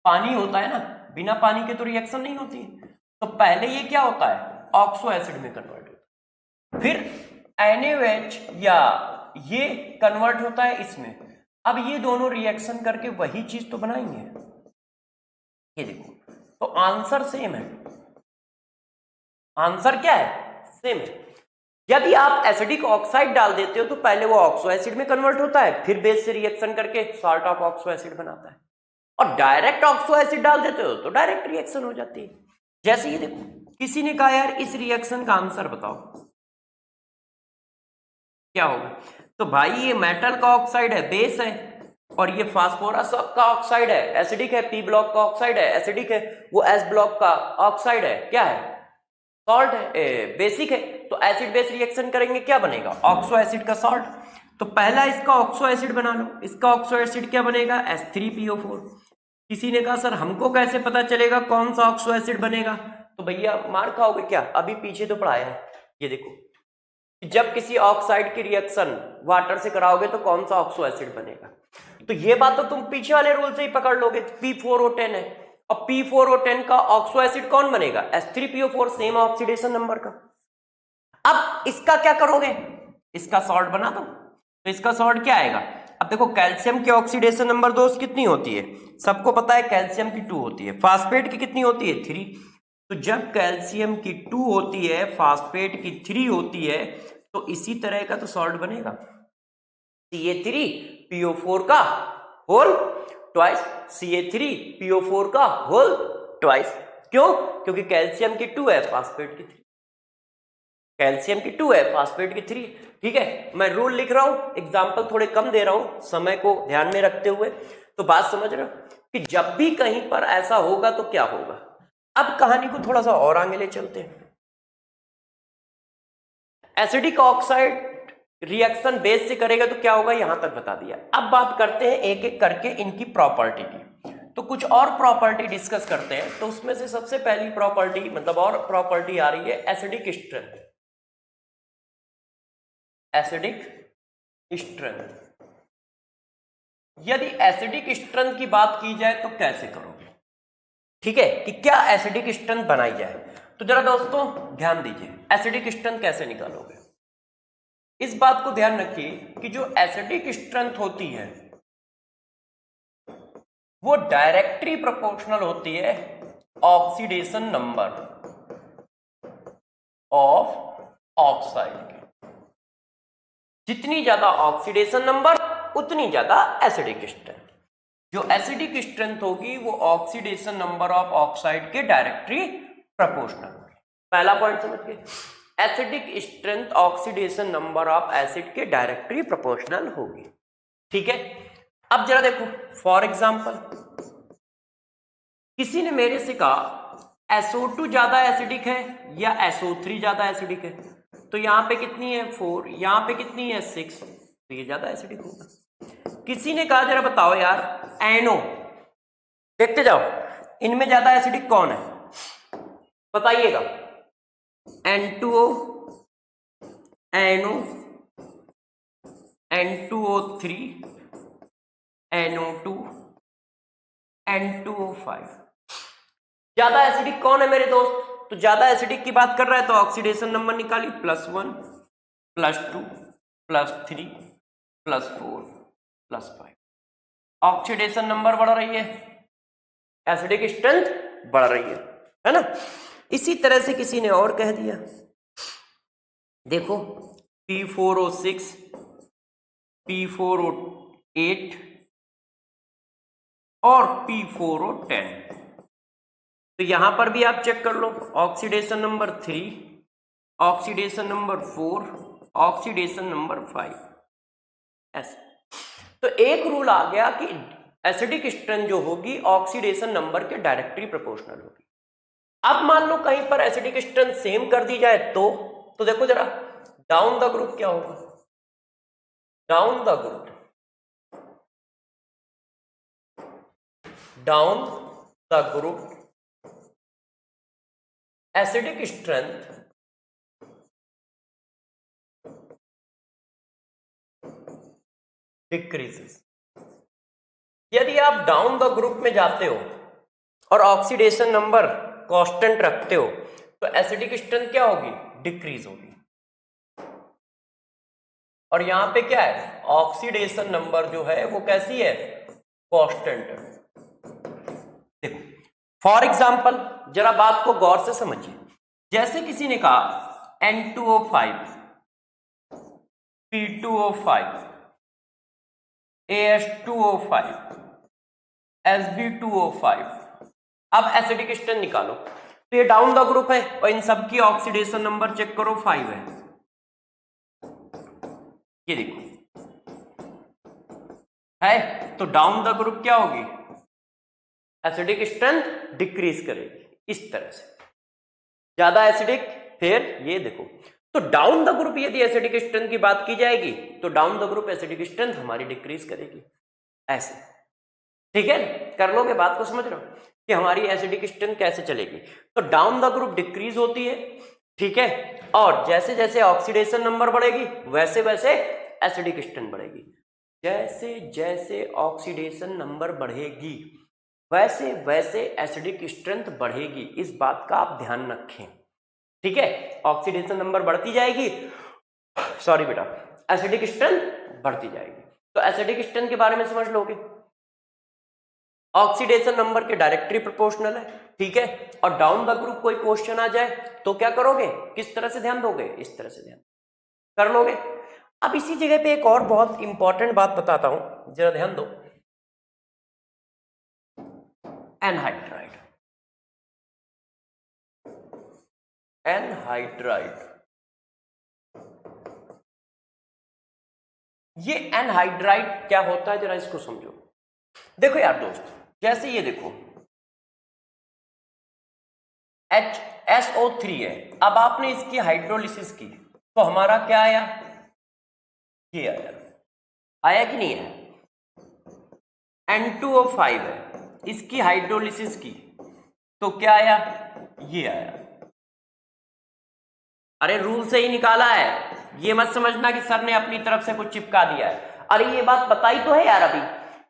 [SPEAKER 1] पानी होता है ना, बिना पानी के तो रिएक्शन नहीं होती, तो पहले ये क्या होता है, ऑक्सो एसिड में कन्वर्ट होता है, फिर NaOH या ये कन्वर्ट होता है इसमें। अब ये दोनों रिएक्शन करके वही चीज तो बनाएंगे, ये देखो, तो आंसर सेम है, आंसर क्या है, सेम है। यदि आप एसिडिक ऑक्साइड डाल देते हो तो पहले वो ऑक्सो एसिड में कन्वर्ट होता है, फिर बेस से रिएक्शन करके सॉल्ट ऑफ ऑक्सो एसिड बनाता है, और डायरेक्ट ऑक्सो एसिड डाल देते हो तो डायरेक्ट रिएक्शन हो जाती है। जैसे ये देखो, किसी ने कहा यार इस रिएक्शन का आंसर बताओ क्या होगा, तो भाई ये मेटल का ऑक्साइड है, बेस है, और ये फास्फोरस का ऑक्साइड है, एसिडिक है, P ब्लॉक का ऑक्साइड है, एसिडिक है, वो S ब्लॉक का ऑक्साइड है, क्या है, सॉल्ट है, बेसिक है। तो एसिड बेस रिएक्शन करेंगे, क्या बनेगा, ऑक्सो एसिड का सॉल्ट। तो पहला इसका ऑक्सो एसिड बना लो, इसका ऑक्सो एसिड क्या बनेगा, H3PO4। किसी ने कहा सर हमको कैसे पता चलेगा कौन सा ऑक्सो एसिड बनेगा, तो भैया मार खाओगे क्या, अभी पीछे तो पढ़ाया है, ये देखो, जब किसी ऑक्साइड की रिएक्शन वाटर से कराओगे तो कौन सा ऑक्सो एसिड बनेगा, तो ये बात तो तुम पीछे वाले रूल से ही पकड़ लोगे, P4O10 है, और P4O10 का ऑक्सो एसिड कौन बनेगा, H3PO4, सेम ऑक्सीडेशन नंबर का। अब इसका क्या करोगे, इसका सॉल्ट बना दो, तो इसका सॉल्ट क्या आएगा, अब देखो कैल्शियम की ऑक्सीडेशन नंबर दोस्त कितनी होती है, सबको पता है कैल्शियम की 2 होती है, फास्फेट की कितनी होती है 3। तो जब कैल्शियम की 2 होती है, फास्फेट की 3 होती है, तो इसी तरह का तो सॉल्ट बनेगा CA3PO4 का होल ट्वाइस, CA3PO4 का होल ट्वाइस। क्यों? क्योंकि कैल्शियम की 2 है, फास्फेट की 3, कैल्शियम की 2 है, फास्फेट की 3। ठीक है, मैं रूल लिख रहा हूं, एग्जाम्पल थोड़े कम दे रहा हूं समय को ध्यान में रखते हुए, तो बात समझ रहे हो कि जब भी कहीं पर ऐसा होगा तो क्या होगा। अब कहानी को थोड़ा सा और आगे ले चलते हैं। एसिडिक ऑक्साइड रिएक्शन बेस से करेगा तो क्या होगा, यहां तक बता दिया। अब बात करते हैं एक एक करके इनकी प्रॉपर्टी की, तो कुछ और प्रॉपर्टी डिस्कस करते हैं। तो उसमें से सबसे पहली प्रॉपर्टी मतलब और प्रॉपर्टी आ रही है एसिडिक स्ट्रेंथ। एसिडिक स्ट्रेंथ, यदि एसिडिक स्ट्रेंथ की बात की जाए तो कैसे करोगे, ठीक है, कि क्या एसिडिक स्ट्रेंथ बनाई जाए। तो जरा दोस्तों ध्यान दीजिए, एसिडिक स्ट्रेंथ कैसे निकालोगे। इस बात को ध्यान रखिए कि जो एसिडिक स्ट्रेंथ होती है वो डायरेक्टली प्रोपोर्शनल होती है ऑक्सीडेशन नंबर ऑफ ऑक्साइड के। जितनी ज्यादा ऑक्सीडेशन नंबर उतनी ज्यादा एसिडिक स्ट्रेंथ। जो एसिडिक स्ट्रेंथ होगी वो ऑक्सीडेशन नंबर ऑफ ऑक्साइड के डायरेक्टली प्रोपोर्शनल होगी। पहला पॉइंट समझ गए, acidic strength oxidation number of acid के डायरेक्टली प्रोपोर्शनल होगी। ठीक है, अब जरा देखो फॉर एग्जांपल किसी ने मेरे से कहा SO2 ज्यादा एसिडिक है या SO3 ज्यादा एसिडिक है, तो यहां पे कितनी है 4, यहां पे कितनी है 6, तो ये ज्यादा एसिडिक होगा। किसी ने कहा जरा बताओ यार NO, देखते जाओ इनमें ज्यादा एसिडिक कौन है बताइएगा। N2O, NO, N2O3, NO2, N2O5। ज्यादा एसिडिक कौन है मेरे दोस्त, तो ज्यादा एसिडिक की बात कर रहा है तो ऑक्सीडेशन नंबर निकाली +1, +2, +3, +4, +5। ऑक्सीडेशन नंबर बढ़ रही है, एसिडिक स्ट्रेंथ बढ़ रही है ना। इसी तरह से किसी ने और कह दिया, देखो P4O6, P4O8 और P4O10, तो यहां पर भी आप चेक कर लो, oxidation number 3, oxidation number 4, oxidation number 5, ऐसे। तो एक रूल आ गया कि एसिडिक स्ट्रेंथ जो होगी ऑक्सीडेशन नंबर के डायरेक्टली प्रोपोर्शनल होगी। अब मान लो कहीं पर एसिडिक स्ट्रेंथ सेम कर दी जाए तो देखो जरा डाउन द ग्रुप क्या होगा, down the group acidic strength decreases. यदि आप डाउन द ग्रुप में जाते हो और ऑक्सीडेशन नंबर कांस्टेंट रखते हो तो एसिडिक स्ट्रेंथ क्या होगी, डिक्रीज होगी। और यहां पे क्या है, ऑक्सीडेशन नंबर जो है वो कैसी है, कांस्टेंट है। देखो फॉर एग्जांपल जरा बात को गौर से समझिए, जैसे किसी ने कहा N2O5, P2O5, AS2O5, Sb2O5। अब एसिडिक स्ट्रेंथ निकालो, तो ये डाउन द ग्रुप है और इन सब की ऑक्सीडेशन नंबर चेक करो 5 है। ये देखो है, तो डाउन द ग्रुप क्या होगी, एसिडिक स्ट्रेंथ डिक्रीज करेगी इस तरह से, ज्यादा एसिडिक। फिर ये देखो, तो डाउन द ग्रुप यदि एसिडिक स्ट्रेंथ की बात की जाएगी तो down the group acidic strength हमारी डिक्रीज करेगी, ऐसे। ठीक है, कर लोगे, बात को समझ रहे हो कि हमारी एसिडिक स्ट्रेंथ कैसे चलेगी। तो डाउन द ग्रुप डिक्रीज होती है, ठीक है, और जैसे जैसे ऑक्सीडेशन नंबर बढ़ेगी वैसे वैसे एसिडिक स्ट्रेंथ बढ़ेगी। जैसे जैसे ऑक्सीडेशन नंबर बढ़ेगी वैसे वैसे एसिडिक स्ट्रेंथ बढ़ेगी, इस बात का आप ध्यान रखें। ठीक है, ऑक्सीडेशन नंबर बढ़ती जाएगी, सॉरी बेटा, एसिडिक स्ट्रेंथ बढ़ती जाएगी। तो एसिडिक स्ट्रेंथ के बारे में समझ लोगे, ऑक्सीडेशन नंबर के डायरेक्टली प्रोपोर्शनल है, ठीक है। और डाउन द ग्रुप कोई क्वेश्चन आ जाए तो क्या करोगे, किस तरह से ध्यान दोगे, इस तरह से ध्यान कर लोगे। अब इसी जगह पे एक और बहुत इंपॉर्टेंट बात बताता हूं, जरा ध्यान दो। एनहाइड्राइड, एनहाइड्राइड, ये एनहाइड्राइड क्या होता है जरा इसको समझो। देखो यार दोस्त, जैसे ये देखो HSO3 है, अब आपने इसकी हाइड्रोलिसिस की तो हमारा क्या आया, ये आया, आया कि नहीं है। N2O5 है, इसकी हाइड्रोलिसिस की तो क्या आया, ये आया। अरे रूल से ही निकाला है, ये मत समझना कि सर ने अपनी तरफ से कुछ चिपका दिया है। अरे ये बात बताई तो है यार अभी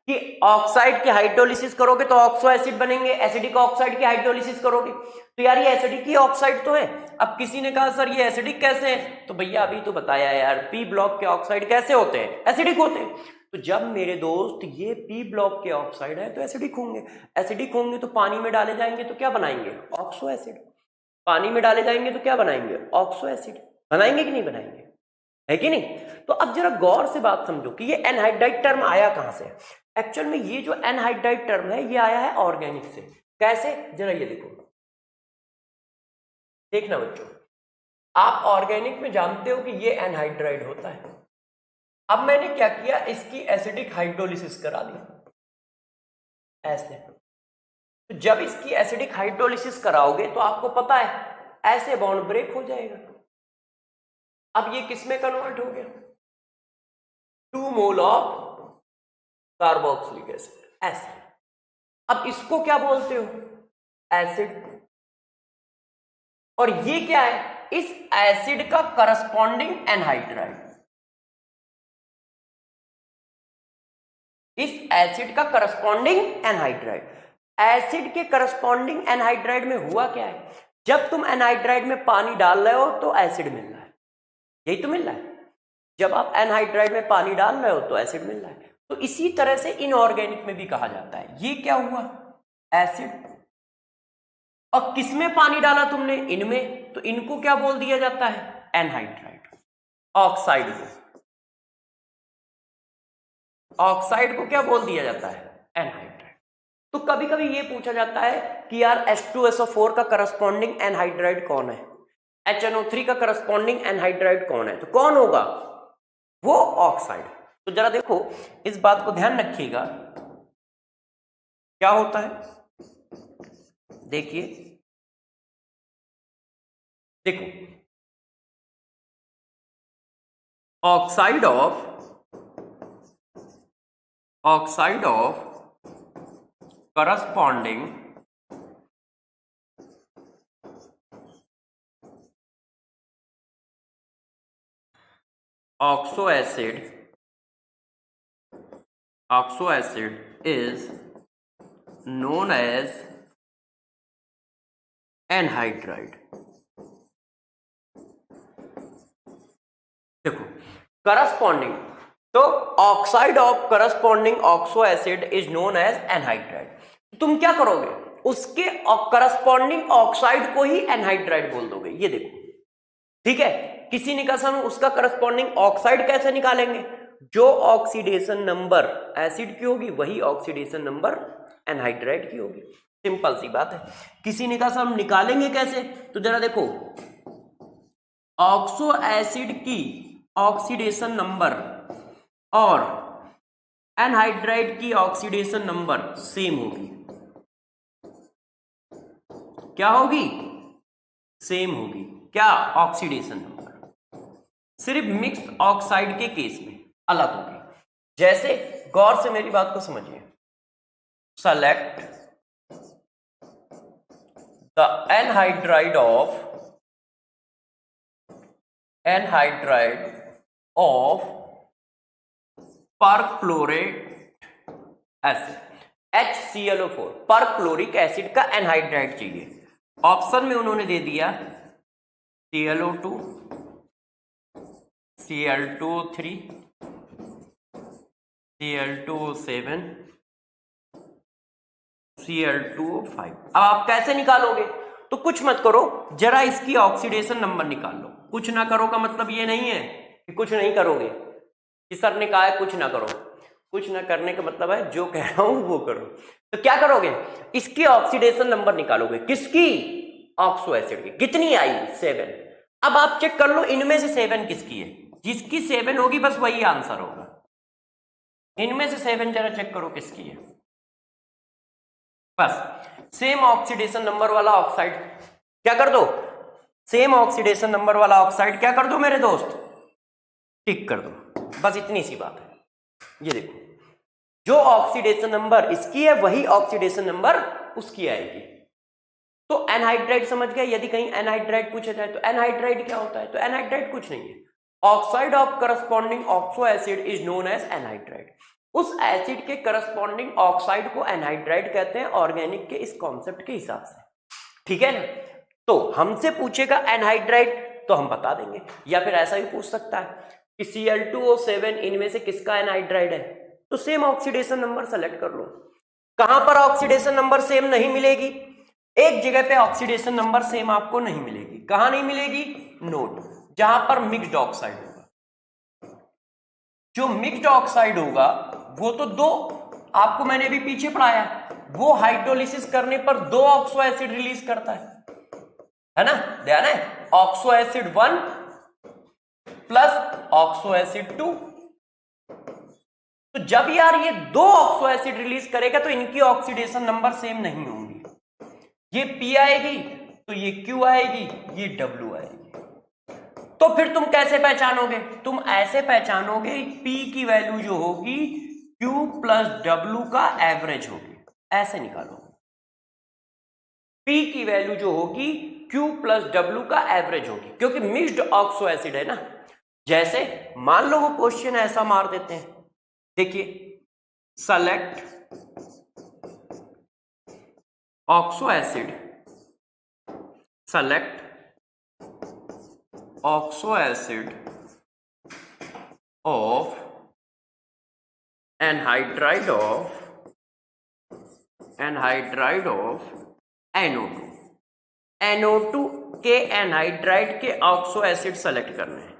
[SPEAKER 1] कि ऑक्साइड की हाइड्रोलिसिस करोगे तो ऑक्सो एसिड बनेंगे, एसिडिक ऑक्साइड की हाइड्रोलिसिस करोगे तो यार ये एसिडिक ही ऑक्साइड तो है। अब किसी ने कहा सर ये एसिडिक कैसे है, तो भैया अभी तो बताया यार, पी ब्लॉक के ऑक्साइड कैसे होते हैं, एसिडिक होते हैं। तो जब मेरे दोस्त ये पी ब्लॉक के ऑक्साइड है तो एसिडिक होंगे, एसिडिक होंगे तो पानी में डाले जाएंगे तो क्या बनाएंगे, ऑक्सो एसिड। पानी में डाले जाएंगे तो क्या बनाएंगे, ऑक्सो एसिड। बनाएंगे कि नहीं बनाएंगे, है कि नहीं। तो अब जरा गौर से बात समझो कि ये एनहाइड्राइड टर्म आया कहां से। एक्चुअल में ये जो एनहाइड्राइड टर्म है ये आया है ऑर्गेनिक से। कैसे, जरा ये देखो, देखना बच्चों, आप ऑर्गेनिक में जानते हो कि ये एनहाइड्राइड होता है। अब मैंने क्या किया, इसकी एसिडिक हाइड्रोलिसिस करा दी ऐसे। तो जब इसकी एसिडिक हाइड्रोलिसिस कराओगे तो आपको पता है ऐसे बॉन्ड ब्रेक हो जाएगा। अब ये किस में कन्वर्ट हो गया, 2 mole of carboxylic acid, acid. अब इसको क्या बोलते हो, एसिड। और ये क्या है, इस एसिड का करस्पॉन्डिंग एनहाइड्राइड, इस एसिड का करस्पॉन्डिंग एनहाइड्राइड। एसिड के करस्पॉन्डिंग एनहाइड्राइड में हुआ क्या है, जब तुम एनहाइड्राइड में पानी डाल रहे हो तो एसिड मिल रहा है, यही तो मिल रहा है। जब आप एनहाइड्राइड में पानी डाल रहे हो तो एसिड मिल रहा है। तो इसी तरह से इनऑर्गेनिक में भी कहा जाता है, ये क्या हुआ, एसिड। और किसमें पानी डाला तुमने, इनमें, तो इनको क्या बोल दिया जाता है, एनहाइड्राइड। ऑक्साइड को, ऑक्साइड को क्या बोल दिया जाता है, एनहाइड्राइड। तो कभी कभी ये पूछा जाता है कि यार H2SO4 का करस्पॉन्डिंग एनहाइड्राइड कौन है, HNO3 का करस्पॉन्डिंग एनहाइड्राइड कौन है, तो कौन होगा, वो ऑक्साइड। तो जरा देखो, इस बात को ध्यान रखिएगा क्या होता है। देखिए, देखो, oxide of corresponding oxo acid is known as anhydride। देखो, करस्पॉन्डिंग, तो oxide of corresponding oxo acid is known as anhydride. तुम क्या करोगे, उसके करस्पॉन्डिंग ऑक्साइड को ही एनहाइड्राइड बोल दोगे। ये देखो, ठीक है। किसी ने कहा उसका करस्पॉन्डिंग ऑक्साइड कैसे निकालेंगे, जो ऑक्सीडेशन नंबर एसिड की होगी वही ऑक्सीडेशन नंबर एनहाइड्राइड की होगी। सिंपल सी बात है। किसी ने कहा हम निकालेंगे कैसे, तो जरा देखो, ऑक्सो एसिड की ऑक्सीडेशन नंबर और एनहाइड्राइड की ऑक्सीडेशन नंबर सेम होगी। क्या होगी, सेम होगी। क्या, ऑक्सीडेशन नंबर। सिर्फ मिक्स्ड ऑक्साइड के केस में अलग होगी। जैसे, गौर से मेरी बात को समझिए, select the anhydride of perchlorate acid, HClO4, perchloric acid का एनहाइड्राइड चाहिए। ऑप्शन में उन्होंने दे दिया ClO2, Cl2O3, Cl2O7 Cl2O5। अब आप कैसे निकालोगे? तो कुछ मत करो, जरा इसकी ऑक्सीडेशन नंबर निकाल लो। कुछ ना करो का मतलब ये नहीं है कि कुछ नहीं करोगे, कि सर ने कहा है कुछ ना करो। कुछ ना करने का मतलब है जो कह रहा हूं वो करो। तो क्या करोगे? इसकी ऑक्सीडेशन नंबर निकालोगे। किसकी? ऑक्सो एसिड की। कितनी आई? 7। अब आप चेक कर लो इनमें से 7 किसकी है। जिसकी 7 होगी बस वही आंसर होगा। इनमें से 7 जरा चेक करो किसकी है। बस सेम ऑक्सीडेशन नंबर वाला ऑक्साइड क्या कर दो? सेम ऑक्सीडेशन नंबर वाला ऑक्साइड क्या कर दो मेरे दोस्त? टिक कर दो। बस इतनी सी बात है। ये देखो, जो ऑक्सीडेशन नंबर इसकी है वही ऑक्सीडेशन नंबर उसकी आएगी। तो एनहाइड्राइड समझ गए? यदि कहीं एनहाइड्राइड पूछा जाए तो एनहाइड्राइड क्या होता है? तो एनहाइड्राइड कुछ नहीं है, oxide of corresponding oxo acid is known as anhydride. उस एसिड के करस्पॉन्डिंग ऑक्साइड को एनहाइड्राइड कहते हैं ऑर्गेनिक के इस कॉन्सेप्ट के हिसाब से। ठीक है ना? तो हमसे पूछेगा एनहाइड्राइड तो हम बता देंगे, या फिर ऐसा भी पूछ सकता है कि Cl2O7 इनमें से किसका एनहाइड्राइड है? तो सेम ऑक्सीडेशन नंबर सेलेक्ट कर लो। कहां पर ऑक्सीडेशन नंबर सेम नहीं मिलेगी? एक जगह पे ऑक्सीडेशन नंबर सेम आपको नहीं मिलेगी। कहां नहीं मिलेगी? नोट, जहां पर मिक्स्ड ऑक्साइड होगा। जो मिक्स्ड ऑक्साइड होगा वो तो दो, आपको मैंने अभी पीछे पढ़ाया, वो हाइड्रोलिसिस करने पर 2 ऑक्सो एसिड रिलीज करता है ना? ध्यान है, oxo acid 1 plus oxo acid 2। तो जब यार ये 2 ऑक्सो एसिड रिलीज करेगा तो इनकी ऑक्सीडेशन नंबर सेम नहीं होंगी। ये P आएगी तो ये Q आएगी, ये W आएगी। तो फिर तुम कैसे पहचानोगे? तुम ऐसे पहचानोगे, P की वैल्यू जो होगी Q प्लस W का एवरेज होगी। ऐसे निकालो, P की वैल्यू जो होगी Q प्लस W का एवरेज होगी, क्योंकि मिक्स्ड ऑक्सो एसिड है ना। जैसे मान लो वो क्वेश्चन ऐसा मार देते हैं, देखिए, select oxo acid, select oxo acid of anhydride of NO2। NO2 के एनहाइड्राइड के ऑक्सो एसिड सेलेक्ट करने हैं।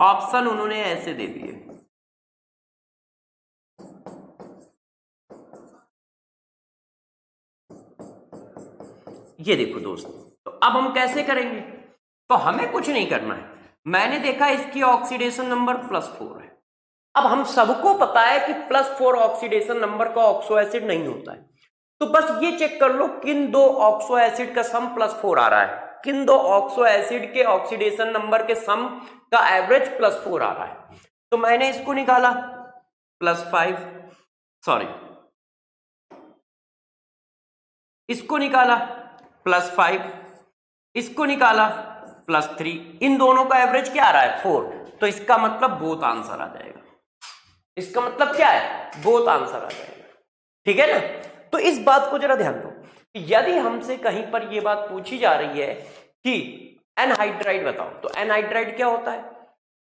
[SPEAKER 1] ऑप्शन उन्होंने ऐसे दे दिए, ये देखो दोस्तों। तो अब हम कैसे करेंगे? तो हमें कुछ नहीं करना है, मैंने देखा इसकी ऑक्सीडेशन नंबर +4 है। अब हम सबको पता है कि +4 ऑक्सीडेशन नंबर का ऑक्सो एसिड नहीं होता है। तो बस ये चेक कर लो किन 2 ऑक्सो एसिड का सम +4 आ रहा है, किन 2 ऑक्सो एसिड के ऑक्सीडेशन नंबर के सम का एवरेज +4 आ रहा है। तो मैंने इसको निकाला +5, सॉरी, इसको निकाला +5, इसको निकाला +3। इन दोनों का एवरेज क्या आ रहा है? 4। तो इसका मतलब बोथ आंसर आ जाएगा। इसका मतलब क्या है? बोथ आंसर आ जाएगा। ठीक है ना? तो इस बात को जरा ध्यान दो, यदि हमसे कहीं पर यह बात पूछी जा रही है कि एनहाइड्राइड बताओ, तो एनहाइड्राइड क्या होता है?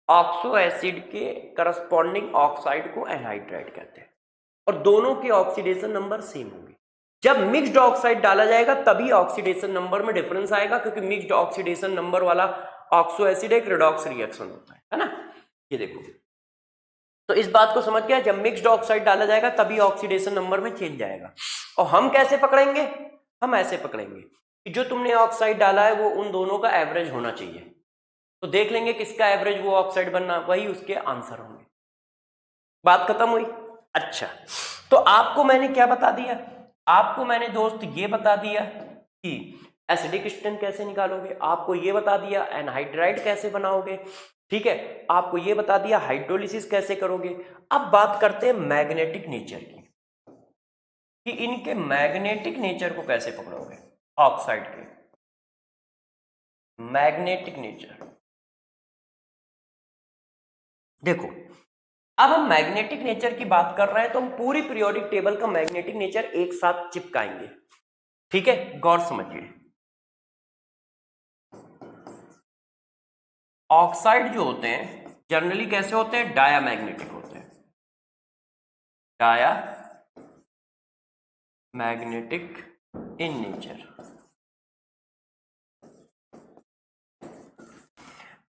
[SPEAKER 1] ऑक्सो एसिड के करस्पॉन्डिंग ऑक्साइड को एनहाइड्राइड कहते हैं, और दोनों के ऑक्सीडेशन नंबर सेम होंगे। जब मिक्स्ड ऑक्साइड डाला जाएगा तभी ऑक्सीडेशन नंबर में डिफरेंस आएगा, क्योंकि मिक्स्ड ऑक्सीडेशन नंबर वाला ऑक्सो एसिड एक रिडॉक्स रिएक्शन होता है ना? ये देखो, तो इस बात को समझ गया, जब मिक्स्ड ऑक्साइड डाला जाएगा तभी ऑक्सीडेशन नंबर में चेंज आएगा। और हम कैसे पकड़ेंगे? हम ऐसे पकड़ेंगे कि जो तुमने ऑक्साइड डाला है वो उन दोनों का एवरेज होना चाहिए। तो देख लेंगे किसका एवरेज वो ऑक्साइड बनना, वही उसके आंसर होंगे। बात खत्म हुई? अच्छा, तो आपको मैंने क्या बता दिया? आपको मैंने दोस्त ये बता दिया कि एसिडिक स्ट्रेंथ कैसे निकालोगे, आपको ये बता दिया एनहाइड्राइड कैसे बनाओगे, ठीक है, आपको ये बता दिया हाइड्रोलिसिस कैसे करोगे। अब बात करते हैं मैग्नेटिक नेचर की, कि इनके मैग्नेटिक नेचर को कैसे पकड़ोगे। ऑक्साइड के मैग्नेटिक नेचर देखो, अब हम मैग्नेटिक नेचर की बात कर रहे हैं तो हम पूरी पीरियोडिक टेबल का मैग्नेटिक नेचर एक साथ चिपकाएंगे। ठीक है, गौर समझिए। ऑक्साइड जो होते हैं जनरली कैसे होते हैं? डायामैग्नेटिक होते हैं। Diamagnetic in nature.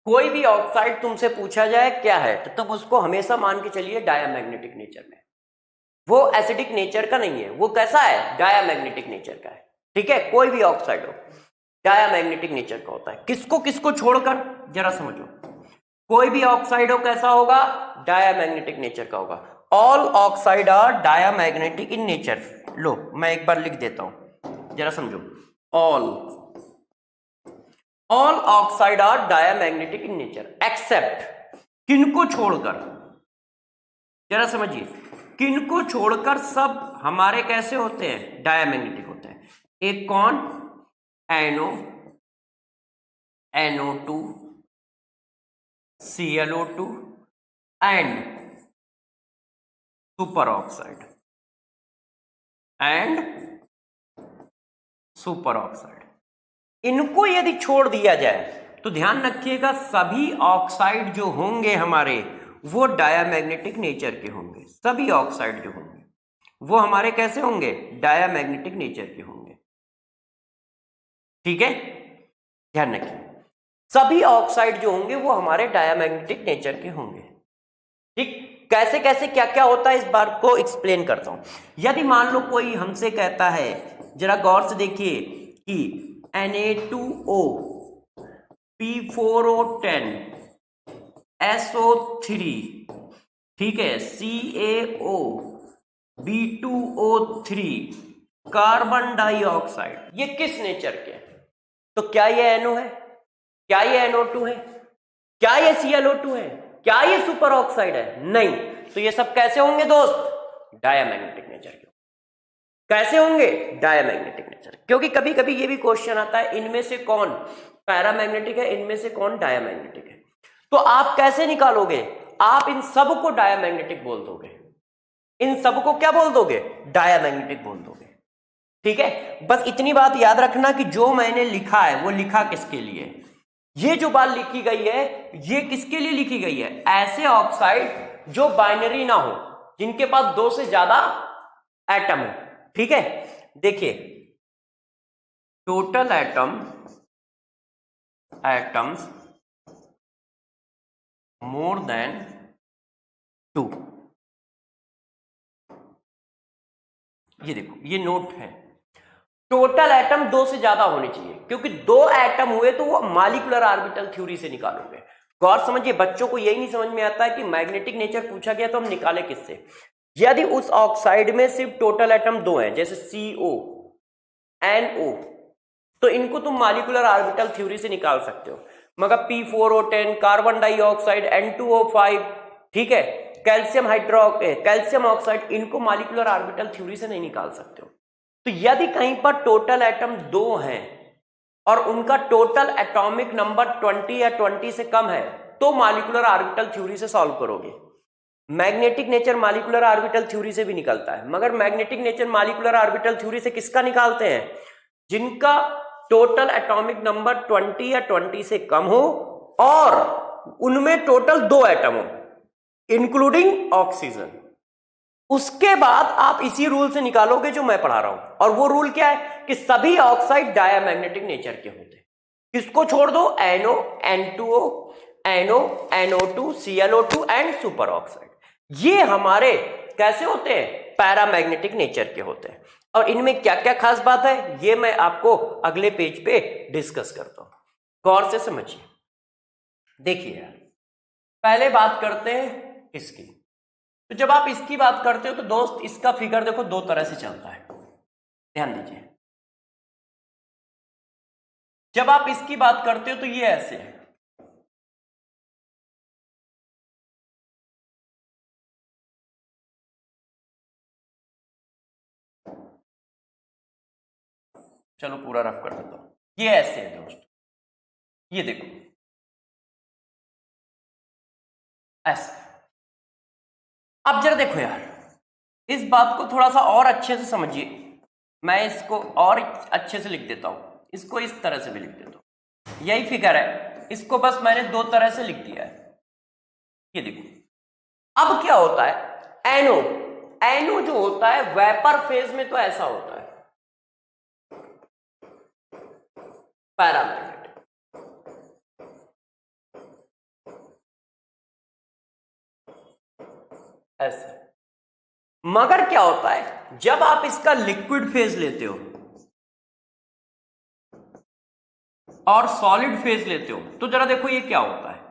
[SPEAKER 1] कोई भी ऑक्साइड तुमसे पूछा जाए क्या है तो तुम उसको हमेशा मान के चलिए डायामैग्नेटिक नेचर में। वो एसिडिक नेचर का नहीं है, वो कैसा है, डायामैग्नेटिक नेचर का है। ठीक है, कोई भी ऑक्साइड हो डायामैग्नेटिक नेचर का होता है। किसको किसको छोड़कर जरा समझो, कोई भी ऑक्साइड हो कैसा होगा, डायामैग्नेटिक नेचर का होगा। All oxide are diamagnetic in nature. लो मैं एक बार लिख देता हूं जरा समझो, all oxide are diamagnetic in nature except, किनको छोड़कर, जरा समझिए, किनको छोड़कर सब हमारे कैसे होते हैं, डायामैग्नेटिक होते हैं। एक कौन, NO2 ClO2 and super oxide इनको यदि छोड़ दिया जाए तो ध्यान रखिएगा सभी ऑक्साइड जो होंगे हमारे वो डायामैग्नेटिक नेचर के होंगे। सभी ऑक्साइड जो होंगे वो हमारे कैसे होंगे, डायामैग्नेटिक नेचर के होंगे। ठीक है, ध्यान रखिए सभी ऑक्साइड जो होंगे वो हमारे डायामैग्नेटिक नेचर के होंगे। ठीक, कैसे कैसे क्या क्या होता है इस बात को एक्सप्लेन करता हूं। यदि मान लो कोई हमसे कहता है, जरा गौर से देखिए कि Na2O P4O10 SO3, ठीक है, CaO B2O3 कार्बन डाइऑक्साइड, ये किस नेचर के हैं? तो क्या ये NO है, क्या ये NO2 है, क्या ये ClO2 है, क्या ये सुपर ऑक्साइड है? नहीं। तो ये सब कैसे होंगे दोस्त, डायामैग्नेटिक नेचर के। कैसे होंगे, डायामैग्नेटिक नेचर। क्योंकि कभी कभी ये भी क्वेश्चन आता है इनमें से कौन पैरामैग्नेटिक है, इनमें से कौन डायामैग्नेटिक है। तो आप कैसे निकालोगे, आप इन सब को डायामैग्नेटिक बोल दोगे, इन सब को क्या बोल दोगे, डायामैग्नेटिक बोल दोगे। ठीक है, बस इतनी बात याद रखना कि जो मैंने लिखा है वो लिखा किसके लिए, ये जो बात लिखी गई है ये किसके लिए लिखी गई है, ऐसे ऑक्साइड जो बाइनरी ना हो, जिनके पास 2 से ज्यादा एटम हो। ठीक है, देखिए टोटल एटम्स मोर देन 2, ये देखो ये नोट है, टोटल एटम 2 से ज्यादा होने चाहिए, क्योंकि 2 एटम हुए तो वो मॉलिक्यूलर ऑर्बिटल थ्योरी से निकालोगे। गौर समझिए, बच्चों को यही नहीं समझ में आता है कि मैग्नेटिक नेचर पूछा गया तो हम निकाले किससे। यदि उस ऑक्साइड में सिर्फ टोटल एटम 2 हैं, जैसे CO NO, तो इनको तुम मॉलिक्यूलर ऑर्बिटल थ्योरी से निकाल सकते हो। मगर P4O10 कार्बन डाइऑक्साइड N2O5, ठीक है, कैल्शियम ऑक्साइड, इनको मॉलिक्यूलर ऑर्बिटल थ्योरी से नहीं निकाल सकते हो। तो यदि कहीं पर टोटल एटम 2 हैं और उनका टोटल एटॉमिक नंबर 20 या 20 से कम है तो मॉलिक्यूलर ऑर्बिटल थ्योरी से सॉल्व करोगे। Magnetic nature molecular orbital theory से भी निकलता है, मगर magnetic nature molecular orbital theory से किसका निकालते हैं, जिनका टोटल एटॉमिक नंबर 20 या 20 से कम हो और उनमें टोटल 2 एटम हो इंक्लूडिंग ऑक्सीजन। उसके बाद आप इसी रूल से निकालोगे जो मैं पढ़ा रहा हूं, और वो रूल क्या है कि सभी ऑक्साइड डायामैग्नेटिक नेचर के होते हैं। किसको छोड़ दो, NO N2O NO NO2 ClO2 and super oxide, ये हमारे कैसे होते हैं, पैरामैग्नेटिक नेचर के होते हैं। और इनमें क्या क्या खास बात है ये मैं आपको अगले पेज पे डिस्कस करता हूं, गौर से समझिए। देखिए यार, पहले बात करते हैं इसकी। तो जब आप इसकी बात करते हो तो दोस्त इसका फिगर देखो 2 तरह से चलता है, ध्यान दीजिए। जब आप इसकी बात करते हो तो ये ऐसे है, चलो पूरा रफ कर देता हूं, ये ऐसे है दोस्त, ये देखो ऐसे। अब जरा देखो यार, इस बात को थोड़ा सा और अच्छे से समझिए, मैं इसको और अच्छे से लिख देता हूं, इसको इस तरह से भी लिख देता हूं। यही फिगर है, इसको बस मैंने 2 तरह से लिख दिया है, ये देखो। अब क्या होता है, NO NO जो होता है वेपर फेज में तो ऐसा होता है, पैरामैग्नेटिक। ऐसा। मगर क्या होता है जब आप इसका लिक्विड फेज लेते हो और सॉलिड फेज लेते हो, तो जरा देखो ये क्या होता है।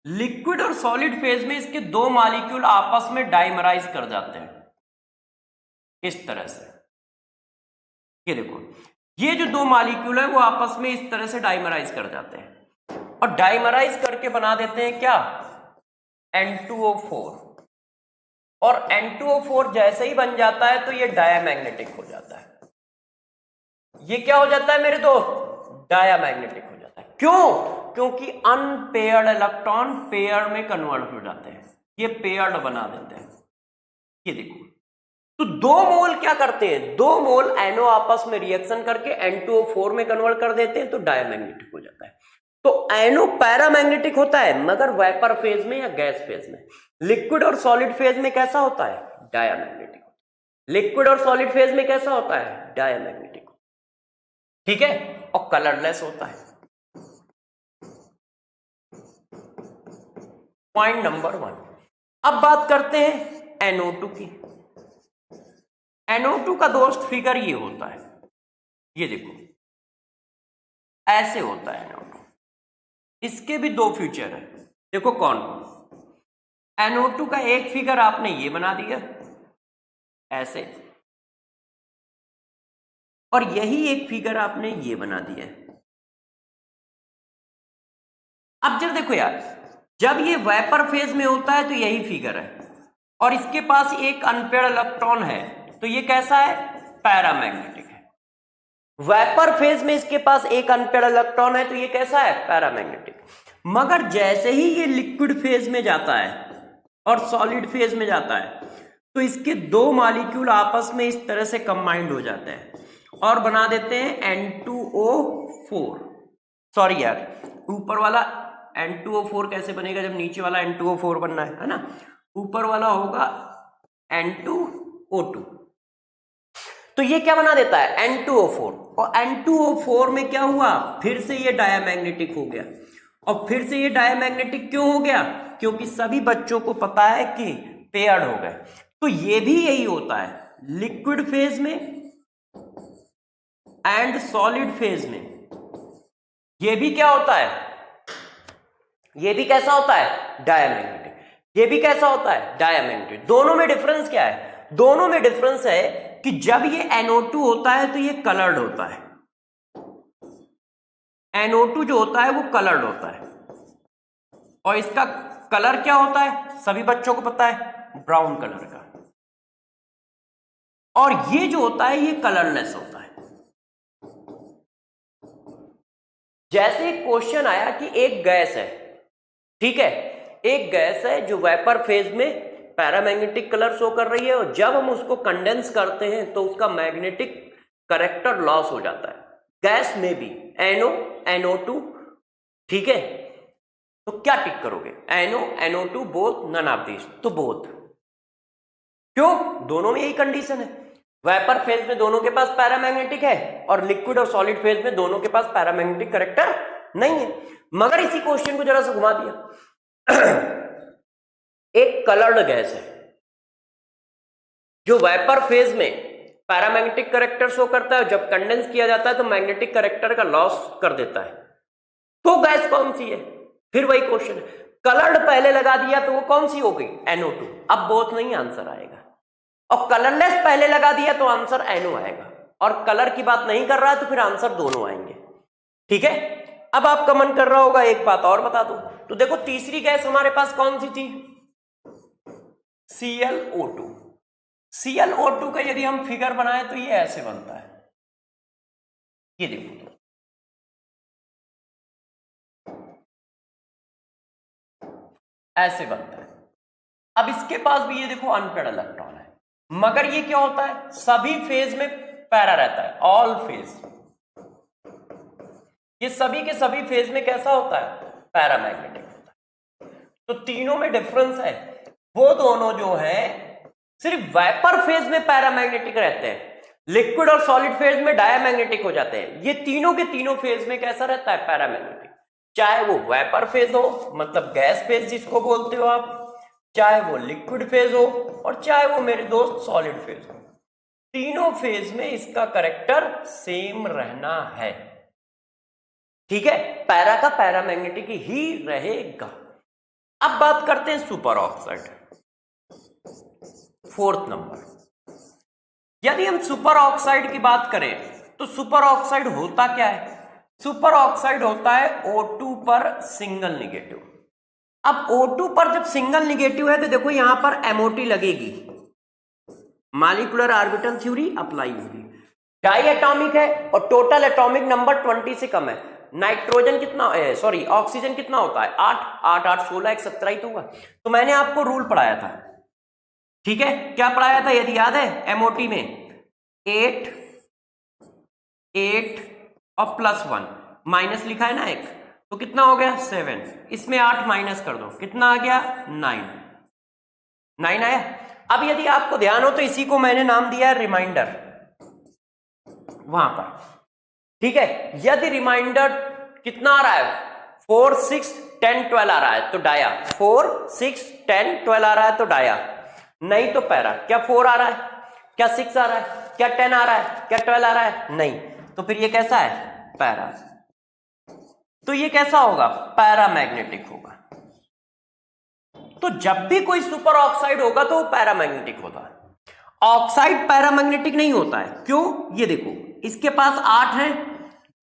[SPEAKER 1] लिक्विड और सॉलिड फेज में इसके दो मॉलिक्यूल आपस में डाइमराइज कर जाते हैं इस तरह से। ये देखो, ये जो दो मॉलिक्यूल है वो आपस में इस तरह से डाइमराइज कर जाते हैं और डाइमराइज करके बना देते हैं क्या, N2O4। और N2O4 जैसे ही बन जाता है तो ये डायामैग्नेटिक हो जाता है। ये क्या हो जाता है मेरे दोस्त, डायामैग्नेटिक हो जाता है। क्यों? क्योंकि अनपेयर्ड इलेक्ट्रॉन पेयर में कन्वर्ट हो जाते हैं, ये पेयर्ड बना देते हैं। ये देखो, तो दो मोल क्या करते हैं, दो मोल NO आपस में रिएक्शन करके N2O4 में कन्वर्ट कर देते हैं तो डायामैग्नेटिक हो जाता है। तो NO पैरामैग्नेटिक होता है मगर वेपर फेज में या गैस फेज में। लिक्विड और सॉलिड फेज में कैसा होता है, डायामैग्नेटिक। लिक्विड और सॉलिड फेज में कैसा होता है, डायामैग्नेटिक। ठीक है, और कलरलेस होता है। Point number 1। अब बात करते हैं NO2 की। NO2 का दोस्त फिगर ये होता है, ये देखो ऐसे होता है NO2। इसके भी दो फीचर है, देखो कौन कौन। NO2 का एक फिगर आपने ये बना दिया ऐसे, और यही एक फिगर आपने ये बना दिया। अब जब देखो यार, जब ये वेपर फेज में होता है तो यही फिगर है और इसके पास एक अनपेयर्ड इलेक्ट्रॉन है तो ये कैसा है, पैरामैग्नेटिक है। वेपर फेज में इसके पास एक अनपेयर्ड इलेक्ट्रॉन है तो ये कैसा है, पैरामैग्नेटिक। मगर जैसे ही ये लिक्विड फेज में जाता है और सॉलिड फेज में जाता है तो इसके दो मॉलिक्यूल आपस में इस तरह से कंबाइंड हो जाते हैं और बना देते हैं N2O4। सॉरी यार, ऊपर वाला N2O4 कैसे बनेगा जब नीचे वाला N2O4 बनना है ना। ऊपर वाला होगा N2O2, तो ये क्या बना देता है, N2O4। और N2O4 में क्या हुआ, फिर से ये डायामैग्नेटिक हो गया। और फिर से ये डायामैग्नेटिक क्यों हो गया, क्योंकि सभी बच्चों को पता है कि पेयर्ड हो गए। तो ये भी यही होता है, लिक्विड फेज में एंड सॉलिड फेज में ये भी क्या होता है, ये भी कैसा होता है, डायामैग्नेटिक। ये भी कैसा होता है, डायामैग्नेटिक। दोनों में डिफरेंस क्या है, दोनों में डिफरेंस है कि जब ये NO2 होता है तो ये कलर्ड होता है। NO2 जो होता है वो कलर्ड होता है और इसका कलर क्या होता है, सभी बच्चों को पता है, ब्राउन कलर का। और ये जो होता है ये कलरलेस होता है। जैसे क्वेश्चन आया कि एक गैस है, ठीक है, एक गैस है जो वेपर फेज में पैरामैग्नेटिक कलर शो कर रही है और जब हम उसको कंडेंस करते हैं तो उसका मैग्नेटिक कैरेक्टर लॉस हो जाता है। गैस में भी NO NO2, ठीक है, तो क्या टिक करोगे, NO NO2 both, none of this, तो बोथ। क्यों, दोनों में यही कंडीशन है। वेपर फेज में दोनों के पास पैरामैग्नेटिक है और लिक्विड और सॉलिड फेज में दोनों के पास पैरामैग्नेटिक कैरेक्टर नहीं है। मगर इसी क्वेश्चन को जरा सा घुमा दिया एक कलर्ड गैस है जो वेपर फेज में पैरामैग्नेटिक कैरेक्टर शो करता है, जब कंडेंस किया जाता है तो मैग्नेटिक कैरेक्टर का लॉस कर देता है। तो गैस कौन सी है, फिर वही क्वेश्चन है। कलर्ड पहले लगा दिया तो वो कौन सी हो गई, NO2। अब बोथ नहीं आंसर आएगा। और कलरलेस पहले लगा दिया तो आंसर NO आएगा, और कलर की बात नहीं कर रहा है तो फिर आंसर दोनों आएंगे। ठीक है, अब आपका मन कर रहा होगा एक बात और बता दो, तो देखो तीसरी गैस हमारे पास कौन सी थी, ClO2। ClO2 का यदि हम फिगर बनाए तो ये ऐसे बनता है, ये देखो, ऐसे बनता है। अब इसके पास भी ये देखो अनपेयर्ड इलेक्ट्रॉन है, मगर ये क्या होता है, सभी फेज में पैरा रहता है, ऑल फेज। ये सभी के सभी फेज में कैसा होता है, पैरामैग्नेटिक होता है। तो तीनों में डिफरेंस है, वो दोनों जो है सिर्फ वेपर फेज में पैरामैग्नेटिक रहते हैं, लिक्विड और सॉलिड फेज में डायमैग्नेटिक हो जाते हैं। ये तीनों के तीनों फेज में कैसा रहता है, पैरामैग्नेटिक। चाहे वो वेपर फेज हो, मतलब गैस फेज जिसको बोलते हो आप, चाहे वो लिक्विड फेज हो, और चाहे वो मेरे दोस्त सॉलिड फेज हो, तीनों फेज में इसका कैरेक्टर सेम रहना है। ठीक है, पैरा का पैरामैग्नेटिक ही रहेगा। अब बात करते हैं सुपर ऑक्साइड, फोर्थ नंबर। यदि हम सुपर ऑक्साइड की बात करें तो सुपर ऑक्साइड होता क्या है? सुपर ऑक्साइड होता है O2 पर सिंगल निगेटिव। अब O2 पर जब सिंगल निगेटिव है तो देखो यहां पर MOT लगेगी, मॉलिक्यूलर ऑर्बिटल थ्योरी अप्लाई होगी। डाई एटॉमिक है और टोटल एटॉमिक नंबर 20 से कम है। नाइट्रोजन कितना, सॉरी ऑक्सीजन कितना होता है? 8 8 8 16 1 17 ही तो होगा। तो मैंने आपको रूल पढ़ाया था, ठीक है, क्या पढ़ाया था यदि याद है? MOT में 8 8 और +1 माइनस लिखा है ना एक, तो कितना हो गया 7, इसमें 8 माइनस कर दो, कितना आ गया 9 आया। अब यदि आपको ध्यान हो तो इसी को मैंने नाम दिया है रिमाइंडर, वहां पर, ठीक है। यदि रिमाइंडर कितना आ रहा है, 4 6 10 12 आ रहा है तो डाया, 4 6 10 12 आ रहा है तो डाया, नहीं तो पैरा। क्या 4 आ रहा है, क्या 6 आ रहा है, क्या 10 आ रहा है, क्या 12 आ रहा है? नहीं, तो फिर ये कैसा है, पैरा। तो ये कैसा होगा, पैरामैग्नेटिक होगा। तो जब भी कोई सुपर ऑक्साइड होगा तो वो पैरामैग्नेटिक होता है। ऑक्साइड पैरामैग्नेटिक नहीं होता है, क्यों? ये देखो, इसके पास 8 है,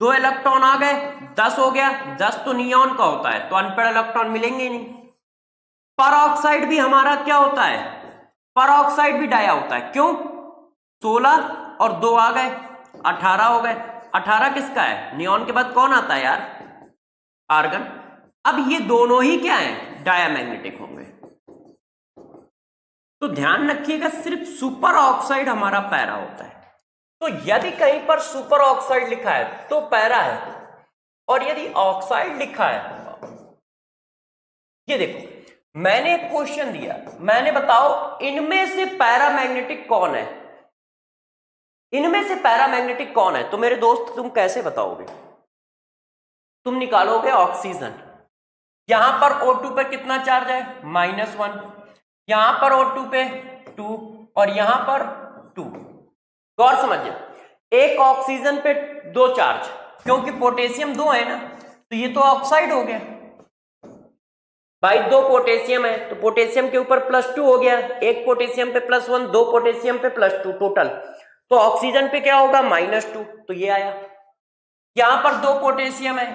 [SPEAKER 1] 2 इलेक्ट्रॉन आ गए, 10 हो गया, 10 तो नियॉन का होता है, तो अनपेड इलेक्ट्रॉन मिलेंगे नहीं। पर ऑक्साइड भी हमारा क्या होता है, पर ऑक्साइड भी डाया होता है, क्यों? 16 और 2 आ गए, 18 हो गए। 18 किसका है, नियॉन के बाद कौन आता है यार, आर्गन। अब ये दोनों ही क्या है, डायमैग्नेटिक होंगे। तो ध्यान रखिएगा, सिर्फ सुपर ऑक्साइड हमारा पैरा होता है। तो यदि कहीं पर सुपर ऑक्साइड लिखा है तो पैरा है, और यदि ऑक्साइड लिखा है, ये देखो मैंने एक क्वेश्चन दिया, मैंने बताओ इनमें से पैरामैग्नेटिक कौन है, इनमें से पैरामैग्नेटिक कौन है? तो मेरे दोस्त तुम कैसे बताओगे? तुम निकालोगे ऑक्सीजन, यहां पर O2 पे कितना चार्ज है, -1, यहां पर O2 पे 2 और यहां पर 2। गौर समझिए, एक ऑक्सीजन पे 2 चार्ज, क्योंकि पोटेशियम 2 है ना, तो ये तो ऑक्साइड हो गया भाई। 2 पोटेशियम है तो पोटेशियम के ऊपर +2 हो गया, एक पोटेशियम पे +1, 2 पोटेशियम पे +2 टोटल, तो ऑक्सीजन पे क्या होगा, -2, तो ये आया। यहां पर 2 पोटेशियम है,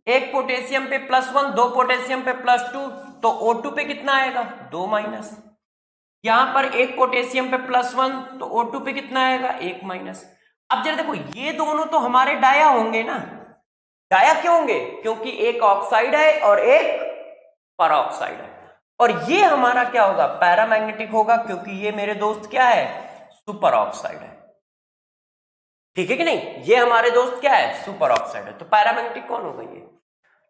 [SPEAKER 1] एक पोटेशियम पे +1, 2 पोटेशियम पे +2, तो O2 पे कितना आएगा, 2 माइनस। यहां पर एक पोटेशियम पे +1, तो O2 पे कितना आएगा, 1 माइनस। अब जरा देखो, ये दोनों तो हमारे डाया होंगे ना, डाया क्यों होंगे, क्योंकि एक ऑक्साइड है और एक परऑक्साइड है, और ये हमारा क्या होगा, पैरामैग्नेटिक होगा, क्योंकि ये मेरे दोस्त क्या है, सुपर ऑक्साइड है। ठीक है कि नहीं, ये हमारे दोस्त क्या है, सुपर ऑक्साइड है, तो पैरामैग्नेटिक कौन होगा ये?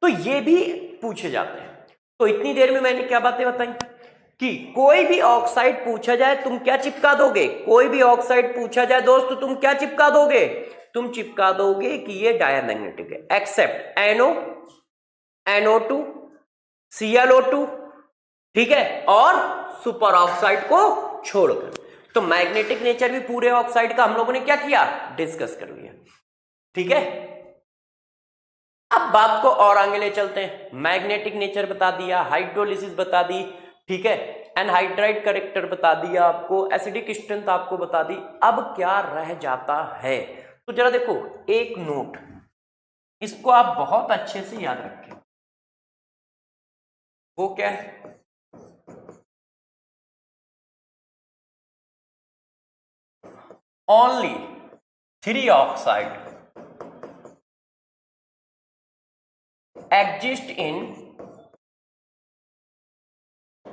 [SPEAKER 1] तो ये भी पूछे जाते हैं। तो इतनी देर में मैंने क्या बातें बताई कि कोई भी ऑक्साइड पूछा जाए तुम क्या चिपका दोगे, कोई भी ऑक्साइड पूछा जाए दोस्त तो तुम क्या चिपका दोगे, तुम चिपका दोगे कि ये डायमैग्नेटिक है, एक्सेप्ट NO, NO2, ClO2, ठीक है, और सुपर ऑक्साइड को छोड़कर। तो मैग्नेटिक नेचर भी पूरे ऑक्साइड का हम लोगों ने क्या किया, डिस्कस कर लिया। ठीक है, अब बात को और आगे ले चलते हैं। मैग्नेटिक नेचर बता दिया, हाइड्रोलिसिस बता दी, ठीक है, एनहाइड्राइड कैरेक्टर बता दिया आपको, एसिडिक स्ट्रेंथ आपको बता दी। अब क्या रह जाता है, तो जरा देखो एक नोट, इसको आप बहुत अच्छे से याद रखें। वो क्या है, only 3 oxide exist in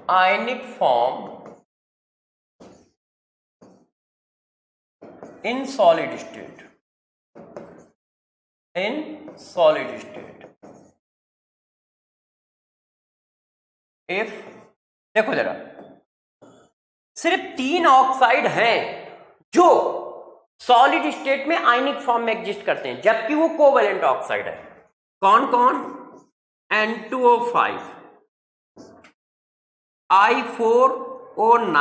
[SPEAKER 1] ionic form in solid state, in solid state if, देखो जरा, सिर्फ 3 ऑक्साइड हैं जो सॉलिड स्टेट में आयनिक फॉर्म में एग्जिस्ट करते हैं, जबकि वो कोवेलेंट ऑक्साइड है। कौन कौन? N2O5, I4O9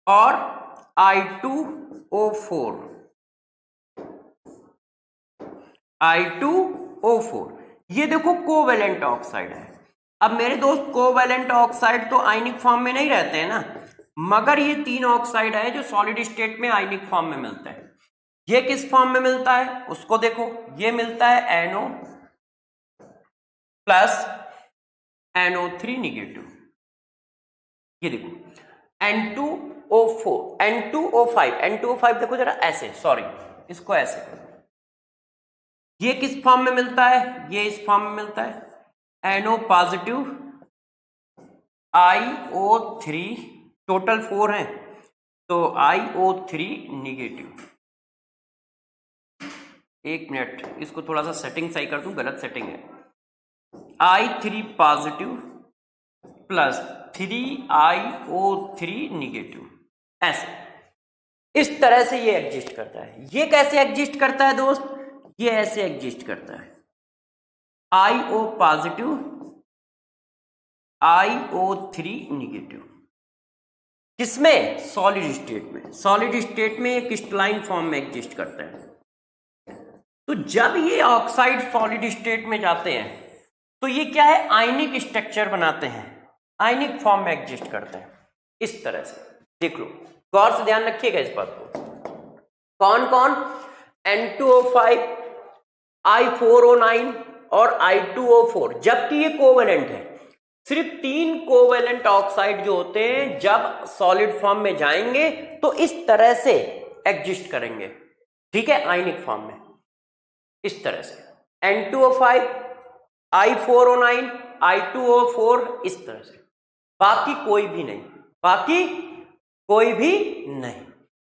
[SPEAKER 1] और I2O4। I2O4 ये देखो कोवेलेंट ऑक्साइड है। अब मेरे दोस्त कोवेलेंट ऑक्साइड तो आयनिक फॉर्म में नहीं रहते हैं ना, मगर ये 3 ऑक्साइड है जो सॉलिड स्टेट में आयनिक फॉर्म में मिलते हैं। ये किस फॉर्म में मिलता है उसको देखो, ये मिलता है NO प्लस NO3 निगेटिव। ये देखो N2O4, N2O5, N2O5 देखो जरा ऐसे, सॉरी इसको ऐसे, ये किस फॉर्म में मिलता है? ये इस फॉर्म में मिलता है NO पॉजिटिव IO3, टोटल 4 हैं तो IO3 निगेटिव। एक मिनट, इसको थोड़ा सा सेटिंग सही कर दूं, गलत सेटिंग है। I3 positive plus 3IO3 negative, ऐसे इस तरह से ये एग्जिस्ट करता है। ये कैसे एग्जिस्ट करता है दोस्त? ये ऐसे एग्जिस्ट करता है, IO पॉजिटिव IO3 निगेटिव। किसमें? सॉलिड स्टेट में। सॉलिड स्टेट में ये क्रिस्टलाइन फॉर्म में एग्जिस्ट करता है। तो जब ये ऑक्साइड सॉलिड स्टेट में जाते हैं तो ये क्या है? आयनिक स्ट्रक्चर बनाते हैं, आयनिक फॉर्म में एग्जिस्ट करते हैं इस तरह से। देख लो, गौर से ध्यान रखिएगा इस बात को। कौन कौन? N2O5, I4O9 और I2O4, जबकि ये कोवेलेंट है। सिर्फ 3 कोवेलेंट ऑक्साइड जो होते हैं जब सॉलिड फॉर्म में जाएंगे तो इस तरह से एग्जिस्ट करेंगे, ठीक है, आयनिक फॉर्म में इस तरह से। N2O5, I4O9, I2O4 इस तरह से, बाकी कोई भी नहीं, बाकी कोई भी नहीं।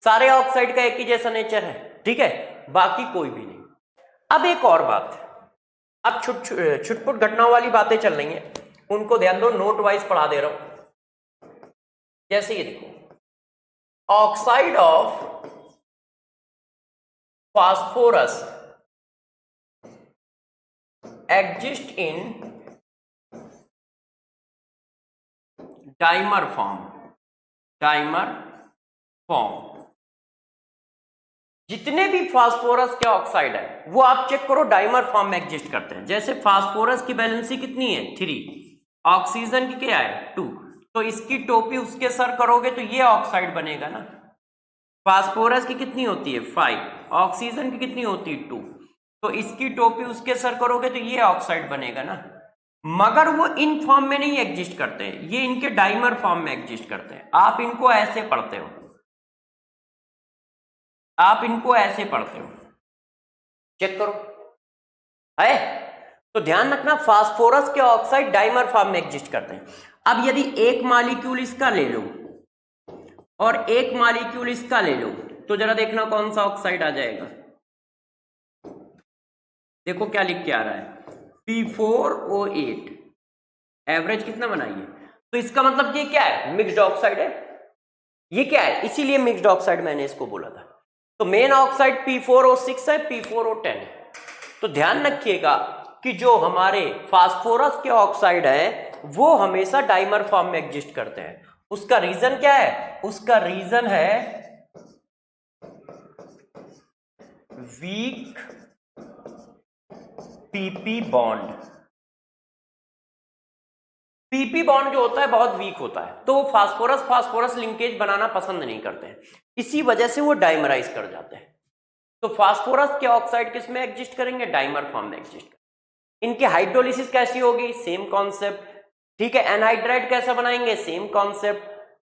[SPEAKER 1] सारे ऑक्साइड का एक ही जैसा नेचर है, ठीक है, बाकी कोई भी नहीं। अब एक और बात, अब छुटपुट घटनाओं वाली बातें चल रही हैं, उनको ध्यान दो, नोट वाइज पढ़ा दे रहा हूं। जैसे ये देखो, oxide of phosphorus exist in dimer form, dimer form. जितने भी फास्फोरस के ऑक्साइड है वो आप चेक करो डाइमर फॉर्म में एग्जिस्ट करते हैं। जैसे फास्फोरस की वैलेंसी कितनी है? 3, ऑक्सीजन की क्या है? 2, तो इसकी टोपी उसके सर करोगे तो ये ऑक्साइड बनेगा ना। फास्फोरस की कितनी होती है? 5, ऑक्सीजन की कितनी होती है? 2, तो इसकी टोपी उसके सर करोगे तो ये ऑक्साइड बनेगा ना। मगर वो इन फॉर्म में नहीं एग्जिस्ट करते हैं, ये इनके डाइमर फॉर्म में एग्जिस्ट करते हैं। आप इनको ऐसे पढ़ते हो, आप इनको ऐसे पढ़ते हो, चेक करो है। तो ध्यान रखना, फास्फोरस के ऑक्साइड डाइमर फॉर्म में एग्जिस्ट करते हैं। अब यदि एक मॉलिक्यूल इसका ले लो और एक मॉलिक्यूल इसका ले लो तो जरा देखना कौन सा ऑक्साइड आ जाएगा। देखो क्या लिख के आ रहा है, P4O8, एवरेज कितना बनाइए। तो इसका मतलब ये क्या है? मिक्स्ड ऑक्साइड है। ये क्या है? इसीलिए मिक्स्ड ऑक्साइड मैंने इसको बोला था। तो मेन ऑक्साइड P4O6 है, P4O10 है। तो ध्यान रखिएगा कि जो हमारे फास्फोरस के ऑक्साइड हैं वो हमेशा डाइमर फॉर्म में एग्जिस्ट करते हैं। उसका रीजन क्या है? उसका रीजन है weak PP bond. PP bond जो होता है बहुत वीक होता है, तो वो फास्फोरस फास्फोरस लिंकेज बनाना पसंद नहीं करते हैं, इसी वजह से वो डाइमराइज कर जाते हैं। तो फास्फोरस के ऑक्साइड किस में एग्जिस्ट करेंगे? डाइमर फॉर्म में एग्जिस्ट करेंगे। इनकी हाइड्रोलिसिस कैसी होगी? सेम कॉन्सेप्ट, ठीक है। एनहाइड्राइड कैसा बनाएंगे? सेम कॉन्सेप्ट,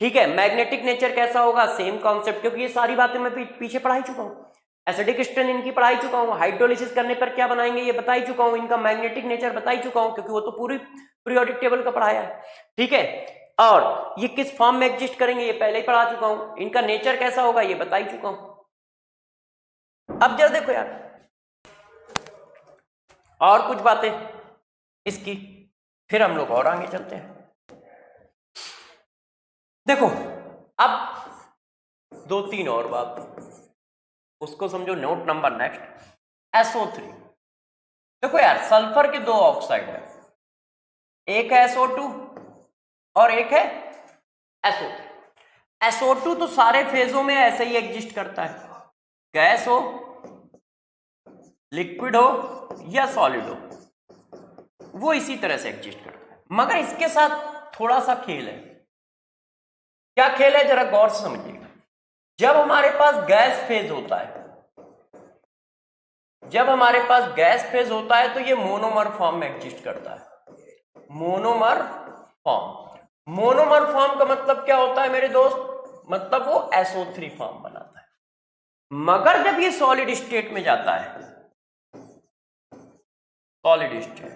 [SPEAKER 1] ठीक है। मैग्नेटिक नेचर कैसा होगा? सेम कॉन्सेप्ट, क्योंकि ये सारी बातें मैं पीछे पढ़ा ही चुका हूं। एसिडिक स्ट्रेन इनकी पढ़ा ही चुका हूं। हाइड्रोलिसिस करने पर क्या बनाएंगे ये बता ही चुका हूं। इनका मैग्नेटिक नेचर बता ही चुका हूं, क्योंकि वो तो पूरी पीरियोडिक टेबल का पढ़ाया है, ठीक है। और ये किस फॉर्म में एग्जिस्ट करेंगे ये पहले ही पढ़ा चुका हूं। इनका नेचर कैसा होगा ये बता ही चुका हूं। अब जरा देखो यार, और कुछ बातें इसकी, फिर हम लोग और आगे चलते हैं। देखो अब 2-3 और बात, उसको समझो नोट नंबर नेक्स्ट। SO3, देखो यार सल्फर के 2 ऑक्साइड है, एक है SO2 और एक है SO3। SO2 तो सारे फेजों में ऐसे ही एग्जिस्ट करता है, गैस हो, लिक्विड हो या सॉलिड हो, वो इसी तरह से एग्जिस्ट करता है। मगर इसके साथ थोड़ा सा खेल है। क्या खेल है जरा गौर से समझिएगा। जब हमारे पास गैस फेज होता है, जब हमारे पास गैस फेज होता है तो ये मोनोमर फॉर्म में एग्जिस्ट करता है, मोनोमर फॉर्म। मोनोमर फॉर्म का मतलब क्या होता है मेरे दोस्त, मतलब वो SO3 फॉर्म बनाता है। मगर जब ये सॉलिड स्टेट में जाता है, सॉलिड स्टेट,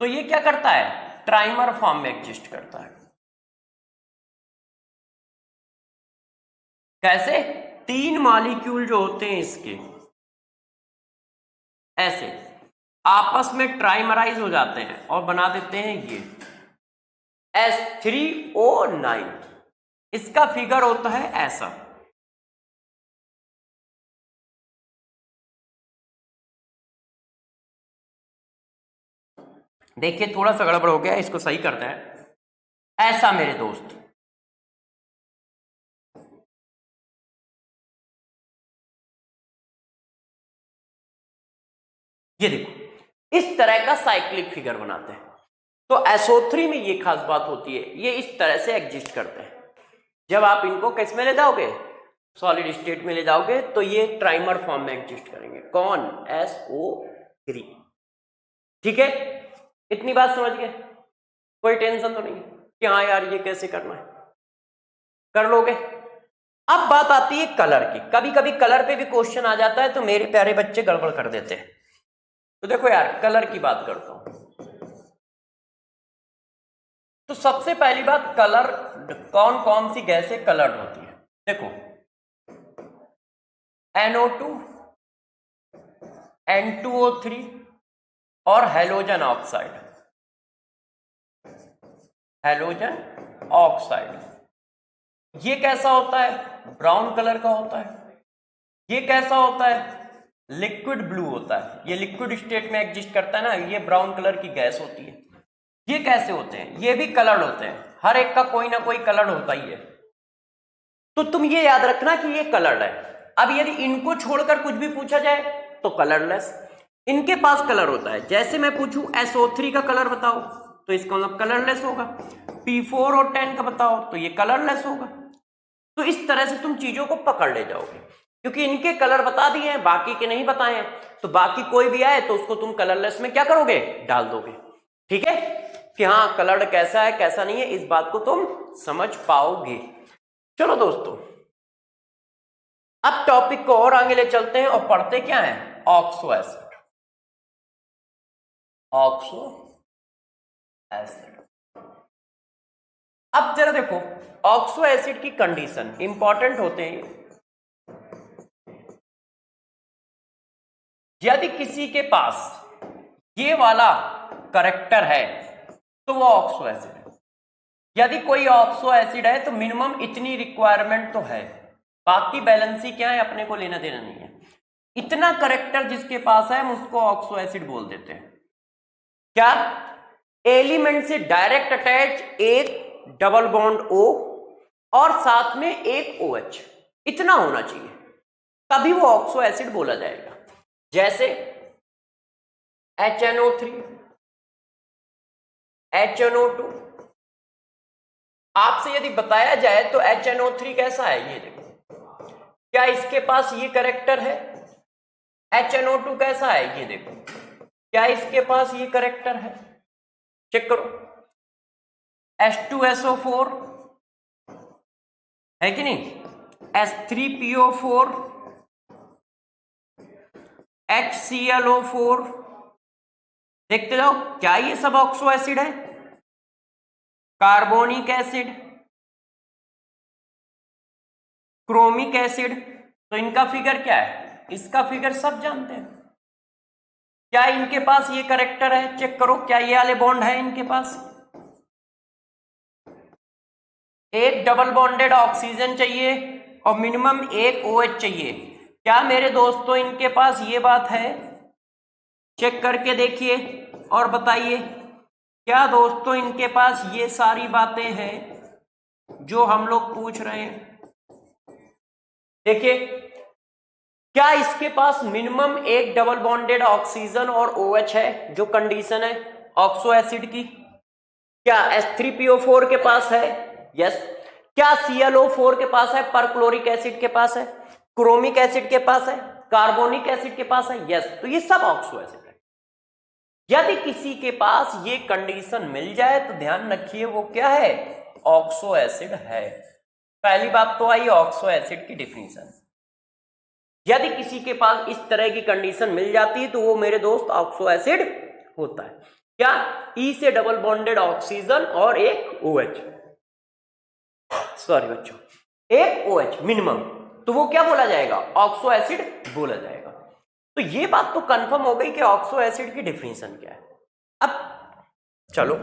[SPEAKER 1] तो ये क्या करता है, ट्राइमर फॉर्म में एग्जिस्ट करता है। कैसे, 3 मॉलिक्यूल जो होते हैं इसके ऐसे आपस में ट्राइमराइज हो जाते हैं और बना देते हैं ये H3O9। इसका फिगर होता है ऐसा। देखिए थोड़ा सा गड़बड़ हो गया, इसको सही करते हैं। ऐसा मेरे दोस्त, ये देखो इस तरह का साइक्लिक फिगर बनाते हैं। तो SO3 में ये खास बात होती है, ये इस तरह से एग्जिस्ट करते हैं। जब आप इनको किस में ले जाओगे, सॉलिड स्टेट में ले जाओगे, तो ये ट्राइमर फॉर्म में एग्जिस्ट करेंगे। कौन, SO3। ठीक है, इतनी बात समझ गए, कोई टेंशन तो नहीं कि हाँ यार ये कैसे करना है, कर लोगे। अब बात आती है कलर की। कभी कभी कलर पे भी क्वेश्चन आ जाता है तो मेरे प्यारे बच्चे गड़बड़ कर देते हैं। तो देखो यार कलर की बात करता हूं। तो सबसे पहली बात, कलर कौन कौन सी गैसें कलर्ड होती है। देखो NO2, N2O3 और हैलोजन ऑक्साइड। हैलोजन ऑक्साइड ये कैसा होता है, ब्राउन कलर का होता है। ये कैसा होता है, लिक्विड ब्लू होता है। ये लिक्विड स्टेट में एग्जिस्ट करता है ना, ये ब्राउन कलर की गैस होती है। ये कैसे होते हैं, ये भी कलर्ड होते हैं। हर एक का कोई ना कोई कलर्ड होता ही है। तो तुम ये याद रखना कि ये कलर्ड है। अब यदि इनको छोड़कर कुछ भी पूछा जाए तो कलरलेस। इनके पास कलर होता है। जैसे मैं पूछूं SO3 का कलर बताओ तो इसका मतलब कलरलेस होगा। P4 और 10 का बताओ तो ये कलरलेस होगा। तो इस तरह से तुम चीजों को पकड़ ले जाओगे, क्योंकि इनके कलर बता दिए हैं, बाकी के नहीं बताए हैं। तो बाकी कोई भी आए तो उसको तुम कलरलेस में क्या करोगे, डाल दोगे। ठीक है, कि हाँ कलर्ड कैसा है कैसा नहीं है, इस बात को तुम समझ पाओगे। चलो दोस्तों, अब टॉपिक को और आगे ले चलते हैं और पढ़ते क्या है, ऑक्सो एसिड। Oxo acid. अब जरा देखो ऑक्सो एसिड की कंडीशन इंपॉर्टेंट होते हैं। यदि किसी के पास ये वाला करेक्टर है तो वो ऑक्सो एसिड है। यदि कोई ऑक्सो एसिड है तो मिनिमम इतनी रिक्वायरमेंट तो है, बाकी बैलेंसी क्या है अपने को लेना देना नहीं है। इतना करेक्टर जिसके पास है हम उसको ऑक्सो एसिड बोल देते हैं। क्या, एलिमेंट से डायरेक्ट अटैच एक डबल बॉन्ड O और साथ में एक OH, इतना होना चाहिए, तभी वो ऑक्सो एसिड बोला जाएगा। जैसे HNO3, HNO2। आपसे यदि बताया जाए तो HNO3 कैसा है, ये देखो, क्या इसके पास ये करेक्टर है। HNO2 कैसा है, ये देखो, क्या इसके पास ये करेक्टर है, चेक करो। H2SO4 है कि नहीं, H3PO4, HClO4, देखते जाओ, क्या ये सब ऑक्सो एसिड है। कार्बोनिक एसिड, क्रोमिक एसिड, तो इनका फिगर क्या है, इसका फिगर सब जानते हैं। क्या इनके पास ये करेक्टर है, चेक करो, क्या ये वाले बॉन्ड है इनके पास। एक डबल बॉन्डेड ऑक्सीजन चाहिए और मिनिमम एक OH चाहिए। क्या मेरे दोस्तों इनके पास ये बात है? चेक करके देखिए और बताइए, क्या दोस्तों इनके पास ये सारी बातें हैं जो हम लोग पूछ रहे हैं? देखिए, क्या इसके पास मिनिमम एक डबल बॉन्डेड ऑक्सीजन और OH है, जो कंडीशन है ऑक्सो एसिड की? क्या H3PO4 के पास है? यस। क्या ClO4 के पास है? परक्लोरिक एसिड के पास है? क्रोमिक एसिड के पास है? कार्बोनिक एसिड के पास है? यस। तो ये सब ऑक्सो एसिड है। यदि किसी के पास ये कंडीशन मिल जाए तो ध्यान रखिए वो क्या है? ऑक्सो एसिड है। पहली बात तो आई ऑक्सो एसिड की डिफिनीशन। यदि किसी के पास इस तरह की कंडीशन मिल जाती है तो वो मेरे दोस्त ऑक्सो एसिड होता है। क्या? E से डबल बॉन्डेड ऑक्सीजन और एक OH, सॉरी बच्चों, एक OH मिनिमम, तो वो क्या बोला जाएगा? ऑक्सो एसिड बोला जाएगा। तो ये बात तो कंफर्म हो गई कि ऑक्सो एसिड की डिफिनीशन क्या है। अब चलो,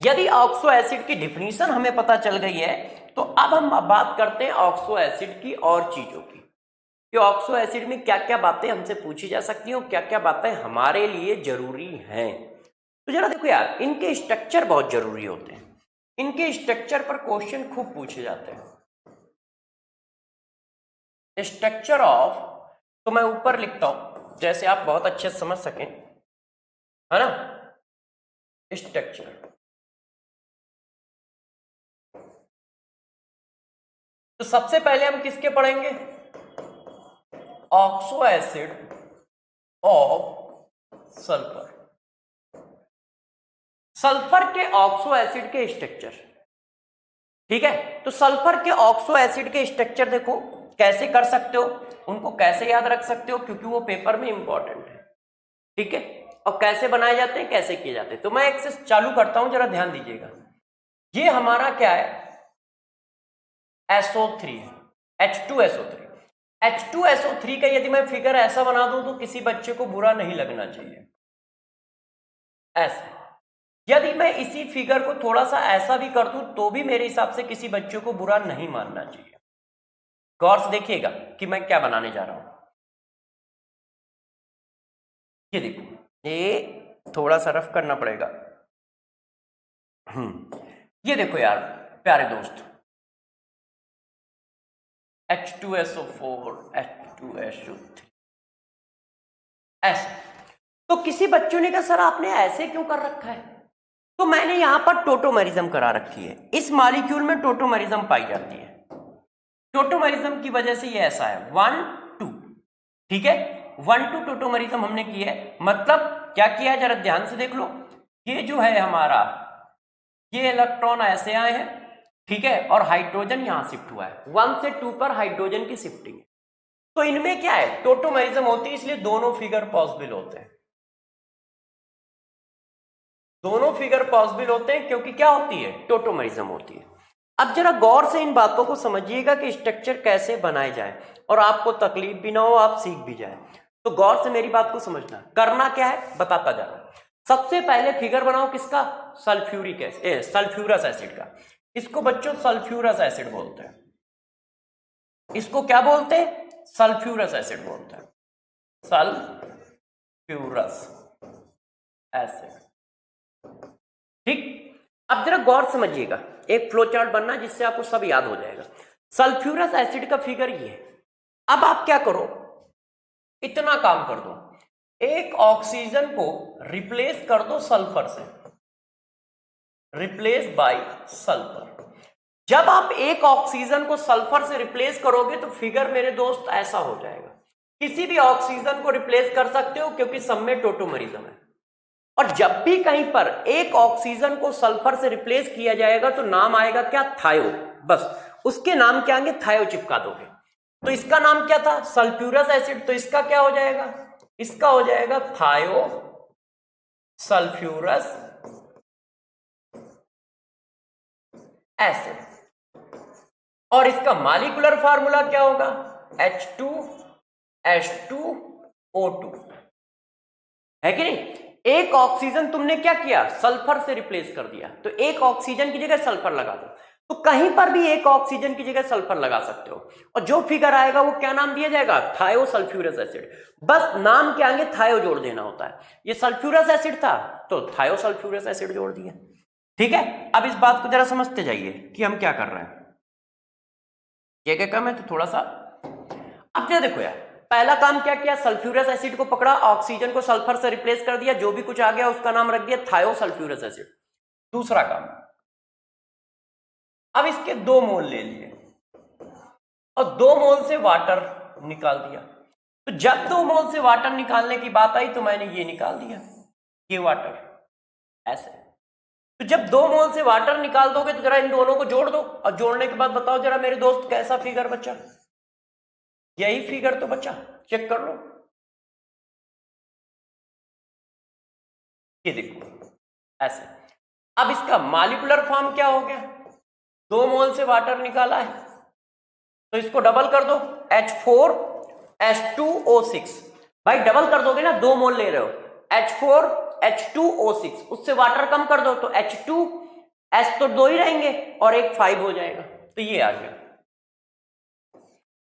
[SPEAKER 1] यदि ऑक्सो एसिड की डिफिनीशन हमें पता चल गई है तो अब हम बात करते हैं ऑक्सो एसिड की और चीजों की, कि ऑक्सो एसिड में क्या क्या बातें हमसे पूछी जा सकती हैं और क्या क्या बातें हमारे लिए जरूरी हैं। तो जरा देखो यार, इनके स्ट्रक्चर बहुत जरूरी होते हैं। इनके स्ट्रक्चर पर क्वेश्चन खूब पूछे जाते हैं। स्ट्रक्चर ऑफ, तो मैं ऊपर लिखता हूं जैसे आप बहुत अच्छे से समझ सकें, है ना? स्ट्रक्चर, तो सबसे पहले हम किसके पढ़ेंगे? Oxo acid of sulphur. Sulphur के ऑक्सो एसिड के स्ट्रक्चर, ठीक है? तो सल्फर के ऑक्सो एसिड के स्ट्रक्चर देखो कैसे कर सकते हो, उनको कैसे याद रख सकते हो, क्योंकि वो पेपर में इंपॉर्टेंट है, ठीक है? और कैसे बनाए जाते हैं, कैसे किए जाते हैं। तो मैं एक से चालू करता हूं, जरा ध्यान दीजिएगा। ये हमारा क्या है? SO3 है, H2SO3। H2SO3 का यदि मैं फिगर ऐसा बना दूं तो किसी बच्चे को बुरा नहीं लगना चाहिए। ऐसे यदि मैं इसी फिगर को थोड़ा सा ऐसा भी कर दूं तो भी मेरे हिसाब से किसी बच्चे को बुरा नहीं मानना चाहिए। गौर से देखिएगा कि मैं क्या बनाने जा रहा हूं। ये देखो, ये थोड़ा सा रफ करना पड़ेगा। ये देखो यार प्यारे दोस्त, H2SO4 H2SO3 ऐसे। तो किसी बच्चों ने कहा सर आपने ऐसे क्यों कर रखा है? तो मैंने यहां पर टोटोमेरिज्म करा रखी है। इस मॉलिक्यूल में टोटोमेरिज्म पाई जाती है। टोटोमेरिज्म की वजह से ये ऐसा है 1 2, ठीक है? 1 2 टोटोमेरिज्म हमने किया है। मतलब क्या किया है, जरा ध्यान से देख लो। ये जो है हमारा, ये इलेक्ट्रॉन ऐसे आए हैं, ठीक है? और हाइड्रोजन यहां शिफ्ट हुआ है। 1 से 2 पर हाइड्रोजन की शिफ्टिंग है। तो इनमें क्या है? टोटोमेरिज्म होती है, इसलिए दोनों फिगर पॉसिबल होते हैं। दोनों फिगर पॉसिबल होते हैं क्योंकि क्या होती है? टोटोमेरिज्म होती है। अब जरा गौर से इन बातों को समझिएगा कि स्ट्रक्चर कैसे बनाए जाए और आपको तकलीफ भी ना हो, आप सीख भी जाए। तो गौर से मेरी बात को समझना। करना क्या है बताता जा रहा हूं। सबसे पहले फिगर बनाओ किसका? सल्फ्यूरिक एसिड, सल्फ्यूरस एसिड का। इसको बच्चों सल्फ्यूरस एसिड बोलते हैं। इसको क्या बोलते हैं? सल्फ्यूरस एसिड बोलते हैं। सल्फ्यूरस एसिड, ठीक? अब जरा गौर समझिएगा, एक फ्लो चार्ट बनना जिससे आपको सब याद हो जाएगा। सल्फ्यूरस एसिड का फिगर ये है। अब आप क्या करो, इतना काम कर दो, एक ऑक्सीजन को रिप्लेस कर दो सल्फर से, रिप्लेस बाय सल्फर। जब आप एक ऑक्सीजन को सल्फर से रिप्लेस करोगे तो फिगर मेरे दोस्त ऐसा हो जाएगा। किसी भी ऑक्सीजन को रिप्लेस कर सकते हो क्योंकि सब में टोटोमेरिज्म है। और जब भी कहीं पर एक ऑक्सीजन को सल्फर से रिप्लेस किया जाएगा तो नाम आएगा क्या? थायो। बस उसके नाम क्या आएंगे? थायो चिपका दोगे। तो इसका नाम क्या था? Sulphurous acid. तो इसका क्या हो जाएगा? इसका हो जाएगा थायो सल्फ्यूरस एसिड। और इसका मॉलिक्यूलर फार्मूला क्या होगा? H2H2O2, है कि नहीं? एक ऑक्सीजन तुमने क्या किया? सल्फर से रिप्लेस कर दिया। तो एक ऑक्सीजन की जगह सल्फर लगा दो। तो कहीं पर भी एक ऑक्सीजन की जगह सल्फर लगा सकते हो, और जो फिगर आएगा वो क्या नाम दिया जाएगा, थायोसल्फ्यूरस एसिड। बस नाम के आगे थायो जोड़ देना होता है। ये सल्फ्यूरस एसिड था तो थायोसल्फ्यूरस एसिड जोड़ दिया। ठीक है, अब इस बात को जरा समझते जाइए कि हम क्या कर रहे हैं। क्या कम है तो थोड़ा सा अब क्या देखो यार, पहला काम क्या किया, सल्फ्यूरस एसिड को पकड़ा, ऑक्सीजन को सल्फर से रिप्लेस कर दिया, जो भी कुछ आ गया उसका नाम रख दिया थायोसल्फ्यूरस एसिड। दूसरा काम, अब इसके 2 मोल ले लिए और 2 मोल से वाटर निकाल दिया। तो जब 2 मोल से वाटर निकालने की बात आई तो मैंने ये निकाल दिया, ये वाटर ऐसे। तो जब 2 मोल से वाटर निकाल दोगे तो जरा इन दोनों को जोड़ दो, और जोड़ने के बाद बताओ जरा मेरे दोस्त कैसा फिगर बचा। यही फिगर तो बचा, चेक कर लो। ये देखो ऐसे। अब इसका मॉलिक्यूलर फॉर्म क्या हो गया, 2 मोल से वाटर निकाला है तो इसको डबल कर दो, H4H2O6। भाई डबल कर दोगे ना, 2 मोल ले रहे हो, H4H2O6, उससे वाटर कम कर दो तो H2S तो 2 ही रहेंगे और एक 5 हो जाएगा। तो ये आ गया।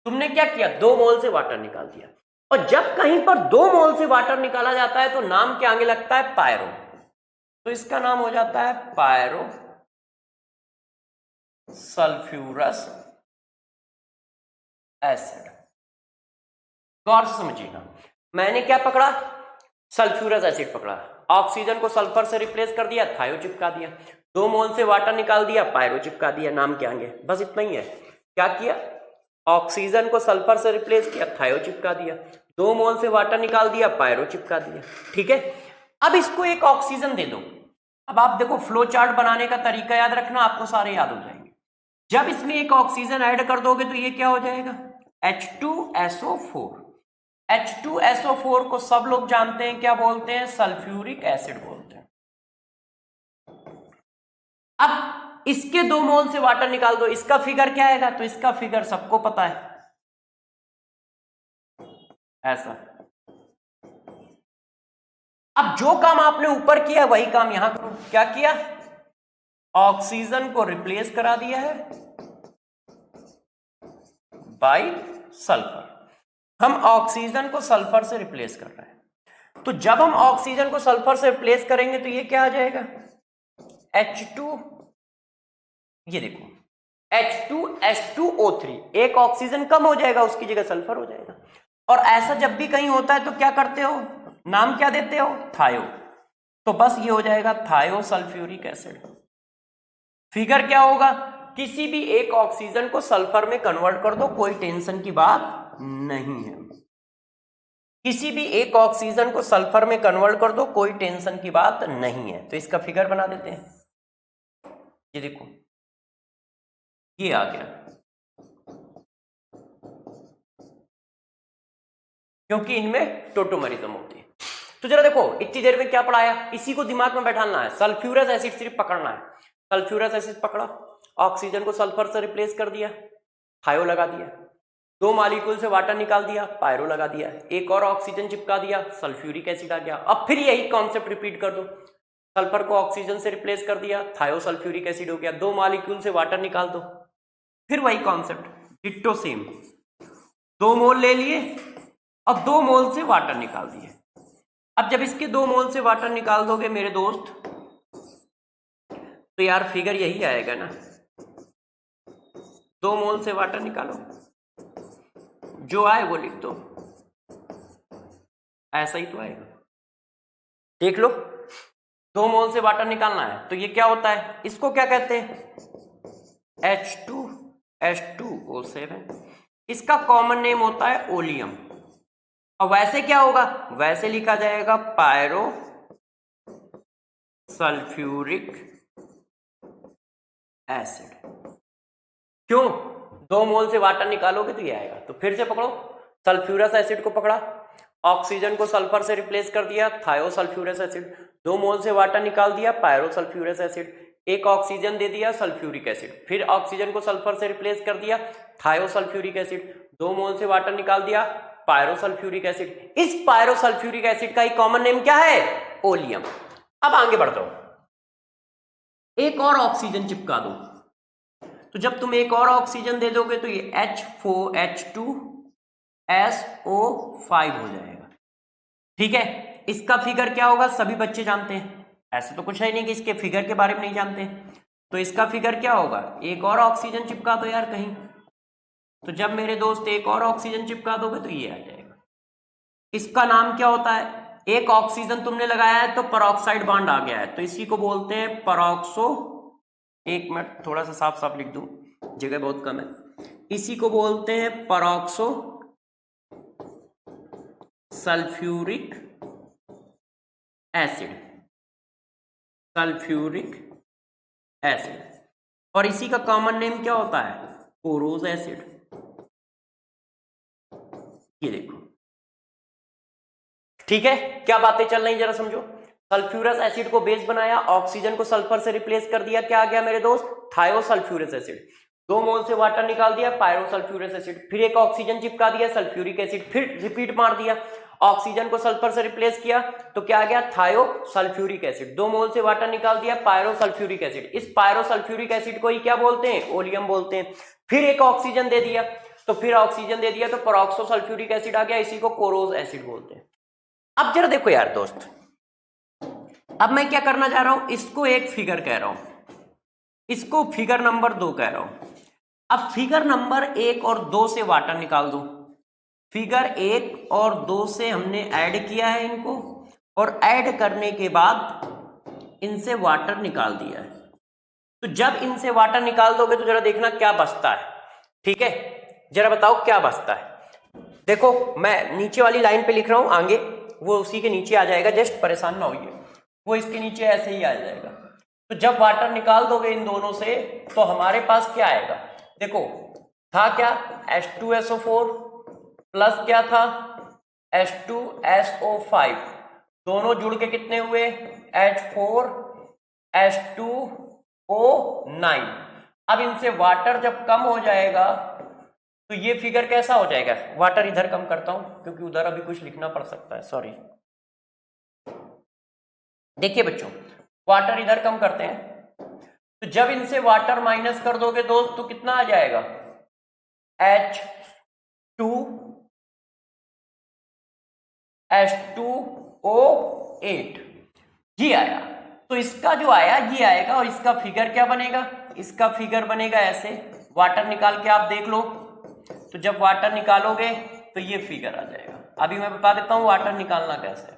[SPEAKER 1] तुमने क्या किया, 2 मोल से वाटर निकाल दिया। और जब कहीं पर 2 मोल से वाटर निकाला जाता है तो नाम के आगे लगता है पायरो, तो इसका नाम हो जाता है पायरो सल्फ्यूरस एसिड। गौर से समझिएगा, मैंने क्या पकड़ा, सल्फ्यूरस एसिड पकड़ा, ऑक्सीजन को सल्फर से रिप्लेस कर दिया, थायो चिपका दिया, 2 मोल से वाटर निकाल दिया, पायरो चिपका दिया नाम के आगे, बस इतना ही है। क्या किया, ऑक्सीजन को सल्फर से रिप्लेस किया, थायो चिपका दिया, 2 मोल से वाटर निकाल दिया, पायरो चिपका दिया। ठीक है, अब इसको एक ऑक्सीजन दे दो। अब आप देखो फ्लो चार्ट बनाने का तरीका याद रखना, आपको सारे याद हो जाएंगे। जब इसमें एक ऑक्सीजन ऐड कर दोगे तो ये क्या हो जाएगा, H2SO4। H2SO4 को सब लोग जानते हैं क्या बोलते हैं, सल्फ्यूरिक एसिड बोलते हैं। अब इसके 2 मोल से वाटर निकाल दो, इसका फिगर क्या आएगा, तो इसका फिगर सबको पता है ऐसा। अब जो काम आपने ऊपर किया वही काम यहां करो। क्या किया, ऑक्सीजन को रिप्लेस करा दिया है बाय सल्फर। हम ऑक्सीजन को सल्फर से रिप्लेस कर रहे हैं, तो जब हम ऑक्सीजन को सल्फर से रिप्लेस करेंगे तो ये क्या आ जाएगा, H2, ये देखो H2H2O3, एक ऑक्सीजन कम हो जाएगा, उसकी जगह सल्फर हो जाएगा। और ऐसा जब भी कहीं होता है तो क्या करते हो, नाम क्या देते हो, थायो। तो बस ये हो जाएगा थायोसल्फ्यूरिक एसिड। फिगर क्या होगा, किसी भी एक ऑक्सीजन को सल्फर में कन्वर्ट कर दो, कोई टेंशन की बात नहीं है। किसी भी एक ऑक्सीजन को सल्फर में कन्वर्ट कर दो, कोई टेंशन की बात नहीं है। तो इसका फिगर बना देते हैं, ये देखो ये आ गया, क्योंकि इनमें टोटोमरिज्म होती है। तो जरा देखो इतनी देर में क्या पढ़ाया, इसी को दिमाग में बैठाना है। सल्फ्यूरस एसिड सिर्फ पकड़ना है, सल्फ्यूरस एसिड पकड़ा, ऑक्सीजन को सल्फर से रिप्लेस कर दिया, थायो लगा दिया, 2 मॉलिक्यूल से वाटर निकाल दिया, पायरो लगा दिया, एक और ऑक्सीजन चिपका दिया, सल्फ्यूरिक एसिड आ गया। अब फिर यही कॉन्सेप्ट रिपीट कर दो, सल्फर को ऑक्सीजन से रिप्लेस कर दिया, थायोसल्फ्यूरिक एसिड हो गया, 2 मॉलिक्यूल से वाटर निकाल दो, फिर वही कॉन्सेप्ट डिट्टो सेम, 2 मोल ले लिए और 2 मोल से वाटर निकाल दिए। अब जब इसके 2 मोल से वाटर निकाल दोगे मेरे दोस्त तो यार फिगर यही आएगा ना, 2 मोल से वाटर निकालो, जो आए वो लिख दो, ऐसा ही तो आएगा। देख लो 2 मोल से वाटर निकालना है तो ये क्या होता है, इसको क्या कहते हैं, H2H2O7। इसका कॉमन नेम होता है ओलियम। और वैसे क्या होगा, वैसे लिखा जाएगा पायरो सल्फ्यूरिक एसिड। क्यों, 2 मोल से वाटर निकालोगे तो ये आएगा। तो फिर से पकड़ो, सल्फ्यूरस एसिड को पकड़ा, ऑक्सीजन को सल्फर से रिप्लेस कर दिया, थायोसल्फ्यूरस एसिड, 2 मोल से वाटर निकाल दिया, पायरोसल्फ्यूरस एसिड, एक ऑक्सीजन दे दिया, सल्फ्यूरिक एसिड, फिर ऑक्सीजन को सल्फर से रिप्लेस कर दिया, थायोसल्फ्यूरिक एसिड, 2 मोल से वाटर निकाल दिया, पायरोसल्फ्यूरिक एसिड। इस पायरोसल्फ्यूरिक एसिड का ही कॉमन नेम क्या है, ओलियम। अब आगे बढ़ता हूं, एक और ऑक्सीजन चिपका दो, तो जब तुम एक और ऑक्सीजन दे दोगे तो ये H4H2SO5 हो जाएगा। ठीक है, इसका फिगर क्या होगा सभी बच्चे जानते हैं, ऐसे तो कुछ है नहीं कि इसके फिगर के बारे में नहीं जानते। तो इसका फिगर क्या होगा, एक और ऑक्सीजन चिपका दो यार कहीं, तो जब मेरे दोस्त एक और ऑक्सीजन चिपका दोगे तो ये आ जाएगा। इसका नाम क्या होता है, एक ऑक्सीजन तुमने लगाया है तो परऑक्साइड बॉन्ड आ गया है, तो इसी को बोलते हैं परऑक्सो, एक मिनट थोड़ा सा साफ साफ लिख दूं, जगह बहुत कम है, इसी को बोलते हैं peroxo sulphuric acid, sulphuric acid. और इसी का कॉमन नेम क्या होता है, कोरोज एसिड। ये देखो, ठीक है, क्या बातें चल रही जरा समझो। सल्फ्यूरस एसिड को बेस बनाया, ऑक्सीजन को सल्फर से रिप्लेस कर दिया, क्या आ गया मेरे दोस्त, थायोसल्फ्यूरस एसिड। 2 मोल से वाटर निकाल दिया, पायरोसल्फ्यूरस एसिड। फिर एक ऑक्सीजन चिपका दिया, सल्फ्यूरिक एसिड। फिर रिपीट मार दिया, ऑक्सीजन को सल्फर से रिप्लेस किया तो क्या आ गया, थायोसल्फ्यूरिक एसिड। 2 मोल से वाटर निकाल दिया, पायरोसल्फ्यूरिक एसिड। इस पायरोसल्फ्यूरिक एसिड को ही क्या बोलते हैं, ओलियम बोलते हैं। फिर एक ऑक्सीजन दे दिया तो परऑक्सोसल्फ्यूरिक एसिड आ गया, इसी को कोरोज एसिड बोलते हैं। अब जरा देखो यार दोस्त, अब मैं क्या करना चाह रहा हूं, इसको एक फिगर कह रहा हूं, इसको फिगर नंबर 2 कह रहा हूं। अब फिगर नंबर 1 और 2 से वाटर निकाल दो। फिगर 1 और 2 से हमने ऐड किया है इनको, और ऐड करने के बाद इनसे वाटर निकाल दिया है। तो जब इनसे वाटर निकाल दोगे तो जरा देखना क्या बचता है, ठीक है, जरा बताओ क्या बचता है। देखो मैं नीचे वाली लाइन पे लिख रहा हूं, आगे वो उसी के नीचे आ जाएगा, जस्ट परेशान ना होइए, वो इसके नीचे ऐसे ही आ जाएगा। तो जब वाटर निकाल दोगे इन दोनों से तो हमारे पास क्या आएगा, देखो था क्या, H2SO4 प्लस क्या था, H2SO5, दोनों जुड़ के कितने हुए, H4H2O9। अब इनसे वाटर जब कम हो जाएगा तो ये फिगर कैसा हो जाएगा, वाटर इधर कम करता हूं क्योंकि उधर अभी कुछ लिखना पड़ सकता है, सॉरी। देखिए बच्चों, वाटर इधर कम करते हैं, तो जब इनसे वाटर माइनस कर दोगे दोस्त तो कितना आ जाएगा, H2O8, ये आया। तो इसका जो आया ये आएगा, और इसका फिगर क्या बनेगा, इसका फिगर बनेगा ऐसे, वाटर निकाल के आप देख लो, तो जब वाटर निकालोगे तो ये फिगर आ जाएगा। अभी मैं बता देता हूं वाटर निकालना कैसे।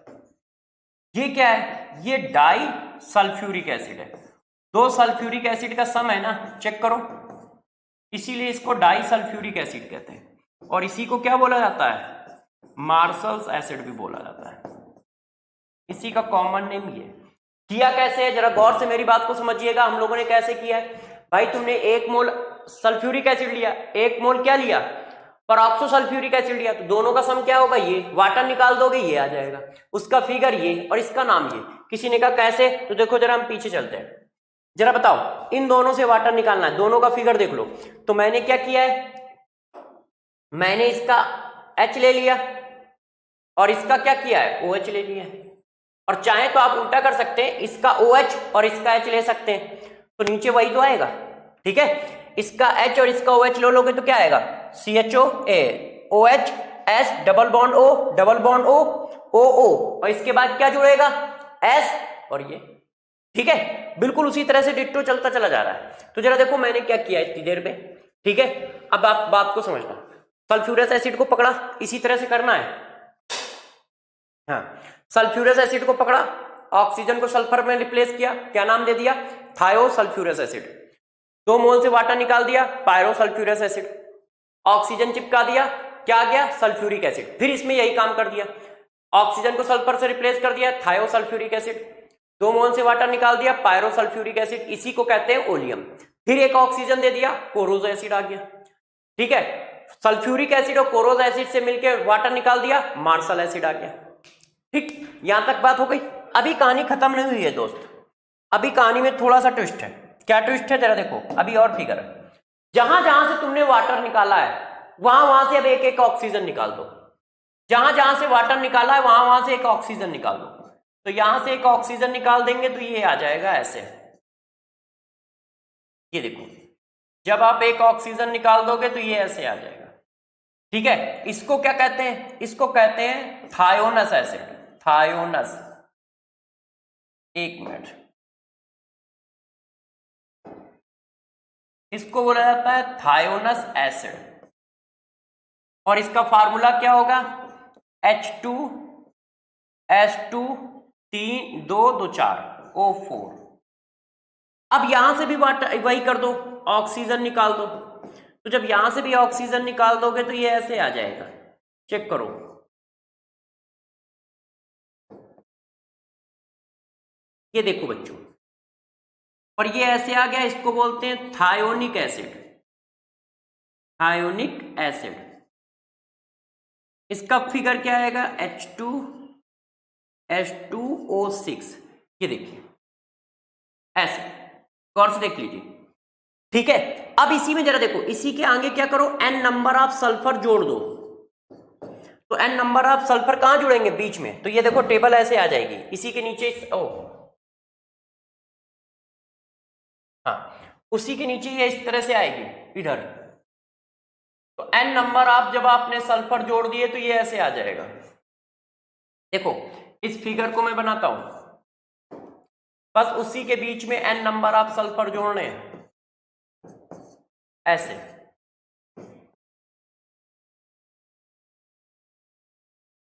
[SPEAKER 1] ये क्या है, ये डाई सल्फ्यूरिक एसिड है, 2 सल्फ्यूरिक एसिड का सम है ना, चेक करो, इसीलिए इसको डाई सल्फ्यूरिक एसिड कहते हैं। और इसी को क्या बोला जाता है, मार्शल्स एसिड भी बोला जाता है, इसी का कॉमन नेम ये। किया कैसे है, जरा गौर से मेरी बात को समझिएगा। हम लोगों ने कैसे किया है भाई, तुमने 1 मोल सल्फ्यूरिक एसिड लिया, 1 मोल क्या लिया, परऑक्सोसल्फ्यूरिक एसिड लिया, तो दोनों का सम क्या होगा, ये वाटर निकाल दोगे ये आ जाएगा, उसका फिगर ये और इसका नाम ये। किसी ने कहा कैसे, तो देखो जरा हम पीछे चलते हैं, जरा बताओ इन दोनों से वाटर निकालना है, दोनों का फिगर देख लो। तो मैंने क्या किया है, मैंने इसका H ले लिया और इसका क्या किया है, OH ले लिया है। और चाहे तो आप उल्टा कर सकते हैं, इसका OH और इसका H ले सकते हैं, तो नीचे वही तो आएगा, ठीक है। इसका H और इसका OH लो लोगे तो क्या आएगा, CHOA OH S double bond O double bond O OO, और इसके बाद क्या जुड़ेगा, S और ये, ठीक है। बिल्कुल उसी तरह से डिट्टो चलता चला जा रहा है। तो जरा देखो मैंने क्या किया इतनी देर में, ठीक है। अब आप बात को समझना, सल्फ्यूरस एसिड को पकड़ा, इसी तरह से करना है, हाँ, सल्फ्यूरस एसिड को पकड़ा, ऑक्सीजन को सल्फर में रिप्लेस किया, क्या नाम दे दिया, थायोसल्फ्यूरस एसिड। 2 मोल से वाटर निकाल दिया, पायरोसल्फ्यूरस एसिड। ऑक्सीजन चिपका दिया, क्या आ गया, सल्फ्यूरिक एसिड। फिर इसमें यही काम कर दिया, ऑक्सीजन को सल्फर से रिप्लेस कर दिया, थायोसल्फ्यूरिक एसिड। 2 मोल से वाटर निकाल दिया, पायरोसल्फ्यूरिक एसिड, इसी को कहते हैं ओलियम। फिर एक ऑक्सीजन दे दिया, कोरोज एसिड आ गया, ठीक है। सल्फ्यूरिक एसिड और कोरोज एसिड से मिलकर वाटर निकाल दिया, मार्शल एसिड आ गया, ठीक। यहां तक बात हो गई। अभी कहानी खत्म नहीं हुई है दोस्त, अभी कहानी में थोड़ा सा ट्विस्ट है। क्या ट्विस्ट है, जरा देखो, अभी और फिगर है। जहां जहां से तुमने वाटर निकाला है वहां वहां से अब एक एक ऑक्सीजन निकाल दो, जहां जहां से वाटर निकाला है वहां वहां से एक ऑक्सीजन निकाल दो। तो यहां से एक ऑक्सीजन निकाल देंगे तो ये आ जाएगा ऐसे, ये देखो, जब आप एक ऑक्सीजन निकाल दोगे तो ये ऐसे आ जाएगा। ठीक है, इसको क्या कहते हैं? इसको कहते हैं थायोनस एसिड। थायोनस, एक मिनट, इसको बोला जाता है थायोनस एसिड। और इसका फार्मूला क्या होगा? H2S2 3 2 2 4 O4। अब यहां से भी वही कर दो, ऑक्सीजन निकाल दो। तो जब यहां से भी ऑक्सीजन निकाल दोगे तो ये ऐसे आ जाएगा। चेक करो, ये देखो बच्चों, और ये ऐसे आ गया। इसको बोलते हैं थायोनिक एसिड। थायोनिक एसिड, इसका फिगर क्या आएगा? H2S2O6। ये देखिए ऐसे, गौर से देख लीजिए। ठीक है, अब इसी में जरा देखो, इसी के आगे क्या करो? n नंबर ऑफ सल्फर जोड़ दो। तो n नंबर ऑफ सल्फर कहां जुड़ेंगे? बीच में। तो ये देखो टेबल ऐसे आ जाएगी। इसी के नीचे उसी के नीचे ये इस तरह से आएगी इधर। तो n नंबर आप जब आपने सल्फर जोड़ दिए तो ये ऐसे आ जाएगा। देखो इस फिगर को मैं बनाता हूं, बस उसी के बीच में n नंबर आप सल्फर जोड़ने हैं ऐसे।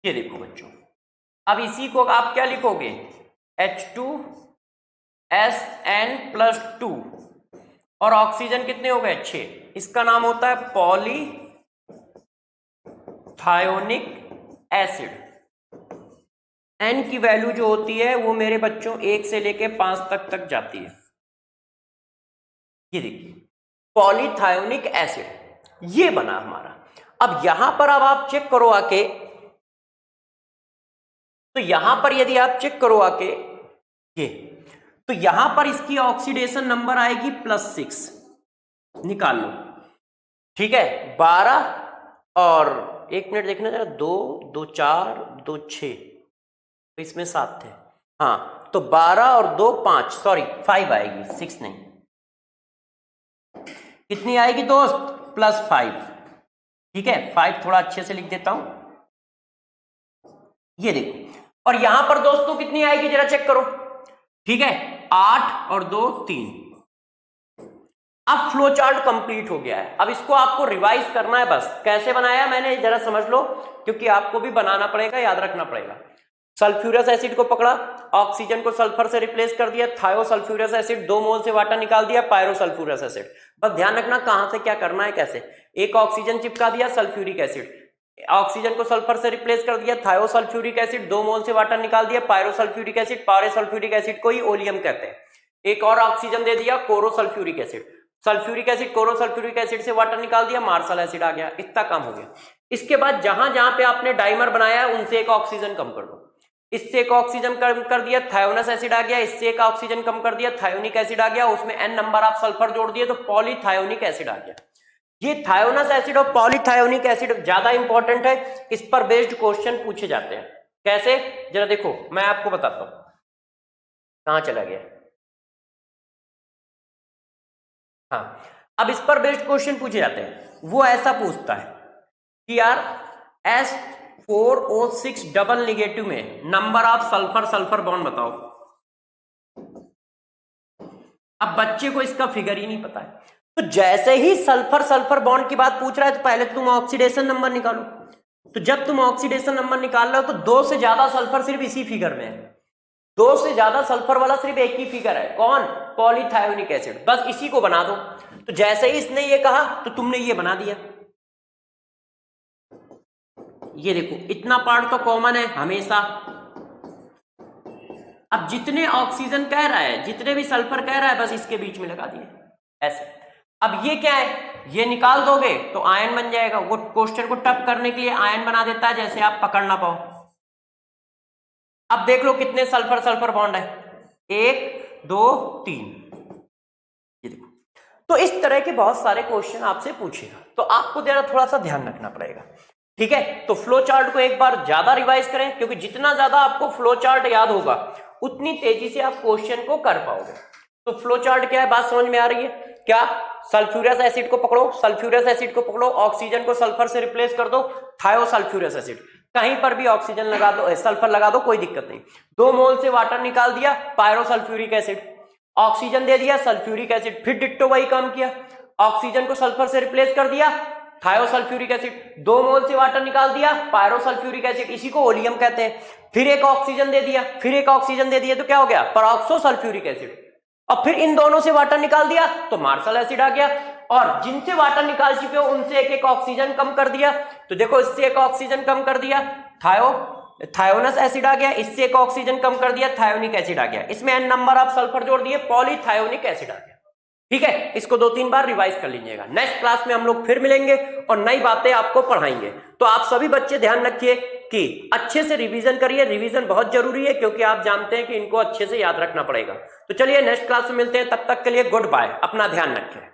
[SPEAKER 1] ये देखो बच्चों, अब इसी को आप क्या लिखोगे? H2SN+2 और ऑक्सीजन कितने हो गए? 6। इसका नाम होता है पॉलीथायोनिक एसिड। N की वैल्यू जो होती है वो मेरे बच्चों 1 से लेके 5 तक जाती है। ये देखिए पॉलीथायोनिक एसिड, ये बना हमारा। अब यहां पर अब आप चेक करो आके, तो यहां पर यदि आप चेक करो आके ये, तो यहां पर इसकी ऑक्सीडेशन नंबर आएगी +6। निकाल लो। ठीक है, 12 और 1 मिनट देखना जरा, 2 2 4 2 6, तो इसमें 7 थे। हाँ, तो 12 और 2 5, सॉरी 5 आएगी, 6 नहीं। कितनी आएगी दोस्त? +5। ठीक है, 5 थोड़ा अच्छे से लिख देता हूं, ये देखो। और यहां पर दोस्तों कितनी आएगी जरा चेक करो। ठीक है, 8 और 2 3। अब फ्लो चार्ट कंप्लीट हो गया है। अब इसको आपको रिवाइज करना है बस। कैसे बनाया मैंने जरा समझ लो, क्योंकि आपको भी बनाना पड़ेगा, याद रखना पड़ेगा। सल्फ्यूरस एसिड को पकड़ा, ऑक्सीजन को सल्फर से रिप्लेस कर दिया, थायोसल्फ्यूरस एसिड 2 मोल से वाटर निकाल दिया, पायरोसल्फ्यूरस एसिड। बस ध्यान रखना कहां से क्या करना है, कैसे। एक ऑक्सीजन चिपका दिया, सल्फ्यूरिक एसिड, ऑक्सीजन को सल्फर से रिप्लेस कर दिया, थायोसल्फ्यूरिक एसिड 2 मोल से वाटर निकाल दिया, पायरोसल्फ्यूरिक एसिड, पायरोसल्फ्यूरिक एसिड को ही ओलियम कहते हैं। एक और ऑक्सीजन दे दिया, कोरोसल्फ्यूरिक एसिड, सल्फ्यूरिक एसिड कोरोसल्फ्यूरिक एसिड से वाटर निकाल दिया, मार्शल एसिड आ गया। इतना काम हो गया। इसके बाद जहां जहां पे आपने डाइमर बनाया है उनसे एक ऑक्सीजन कम कर दो। इससे एक ऑक्सीजन कम कर दिया, थायोनस एसिड आ गया। इससे एक ऑक्सीजन कम कर दिया, थायोनिक एसिड आ गया। उसमें n नंबर आप सल्फर जोड़ दिए तो पॉलीथायोनिक एसिड आ गया। ये थायोनस एसिड और पॉलीथायोनिक एसिड ज्यादा इंपॉर्टेंट है, इस पर बेस्ड क्वेश्चन पूछे जाते हैं। कैसे जरा देखो, मैं आपको बताता हूं। कहां चला गया? हाँ, अब इस पर बेस्ड क्वेश्चन पूछे जाते हैं। वो ऐसा पूछता है कि यार S4O6 डबल निगेटिव में number of sulphur sulphur bond बताओ। अब बच्चे को इसका फिगर ही नहीं पता है, तो जैसे ही सल्फर सल्फर बॉन्ड की बात पूछ रहा है तो पहले तुम ऑक्सीडेशन नंबर निकालो। तो जब तुम ऑक्सीडेशन नंबर निकाल रहे हो तो 2 से ज्यादा सल्फर सिर्फ इसी फिगर में है। 2 से ज्यादा सल्फर वाला सिर्फ एक ही फिगर है, कौन? पॉलीथायोनिक एसिड। बस इसी को बना दो। तो जैसे ही इसने ये कहा तो तुमने ये बना दिया। ये देखो इतना पार्ट तो कॉमन है हमेशा। अब जितने ऑक्सीजन कह रहा है, जितने भी सल्फर कह रहा है, बस इसके बीच में लगा दिए ऐसे। अब ये क्या है, ये निकाल दोगे तो आयन बन जाएगा। वो क्वेश्चन को टफ करने के लिए आयन बना देता है, जैसे आप पकड़ ना पाओ। अब देख लो कितने सल्फर सल्फर बॉन्ड है, 1 2 3। ये देखो, तो इस तरह के बहुत सारे क्वेश्चन आपसे पूछेगा, तो आपको जरा थोड़ा सा ध्यान रखना पड़ेगा। ठीक है, तो फ्लो चार्ट को एक बार ज्यादा रिवाइज करें, क्योंकि जितना ज्यादा आपको फ्लो चार्ट याद होगा उतनी तेजी से आप क्वेश्चन को कर पाओगे। तो फ्लो चार्ट क्या है, बात समझ में आ रही है? क्या, सल्फ्यूरस एसिड को पकड़ो, सल्फ्यूरस एसिड को पकड़ो, ऑक्सीजन को सल्फर से रिप्लेस कर दो, थायोसल्फ्यूरस एसिड, कहीं पर भी ऑक्सीजन लगा दो, सल्फर लगा दो, कोई दिक्कत नहीं। 2 मोल से वाटर निकाल दिया, पायरोसल्फ्यूरिक एसिड, ऑक्सीजन दे दिया, सल्फ्यूरिक एसिड, फिर डिट्टो वही काम किया, ऑक्सीजन को सल्फर से रिप्लेस कर दिया, थायोसल्फ्यूरिक एसिड, 2 मोल से वाटर निकाल दिया, पायरोसल्फ्यूरिक एसिड, इसी को ओलियम कहते हैं, फिर एक ऑक्सीजन दे दिया, फिर एक ऑक्सीजन दे दिया, तो क्या हो गया, परऑक्सोसल्फ्यूरिक एसिड, और फिर इन दोनों से वाटर निकाल दिया तो मार्शल एसिड आ गया, और जिनसे वाटर निकाल चुके हो उनसे एक एक ऑक्सीजन कम कर दिया, तो देखो इससे एक ऑक्सीजन कम कर दिया, थायोनस एसिड आ गया, इससे एक ऑक्सीजन कम कर दिया, थायोनिक एसिड आ गया, इसमें n नंबर आप सल्फर जोड़ दिए, पॉलीथायोनिक एसिड आ गया। ठीक है, इसको 2-3 बार रिवाइज कर लीजिएगा। नेक्स्ट क्लास में हम लोग फिर मिलेंगे और नई बातें आपको पढ़ाएंगे। तो आप सभी बच्चे ध्यान रखिए कि अच्छे से रिवीजन करिए, रिवीजन बहुत जरूरी है क्योंकि आप जानते हैं कि इनको अच्छे से याद रखना पड़ेगा। तो चलिए नेक्स्ट क्लास में मिलते हैं, तब तक के लिए गुड बाय, अपना ध्यान रखें।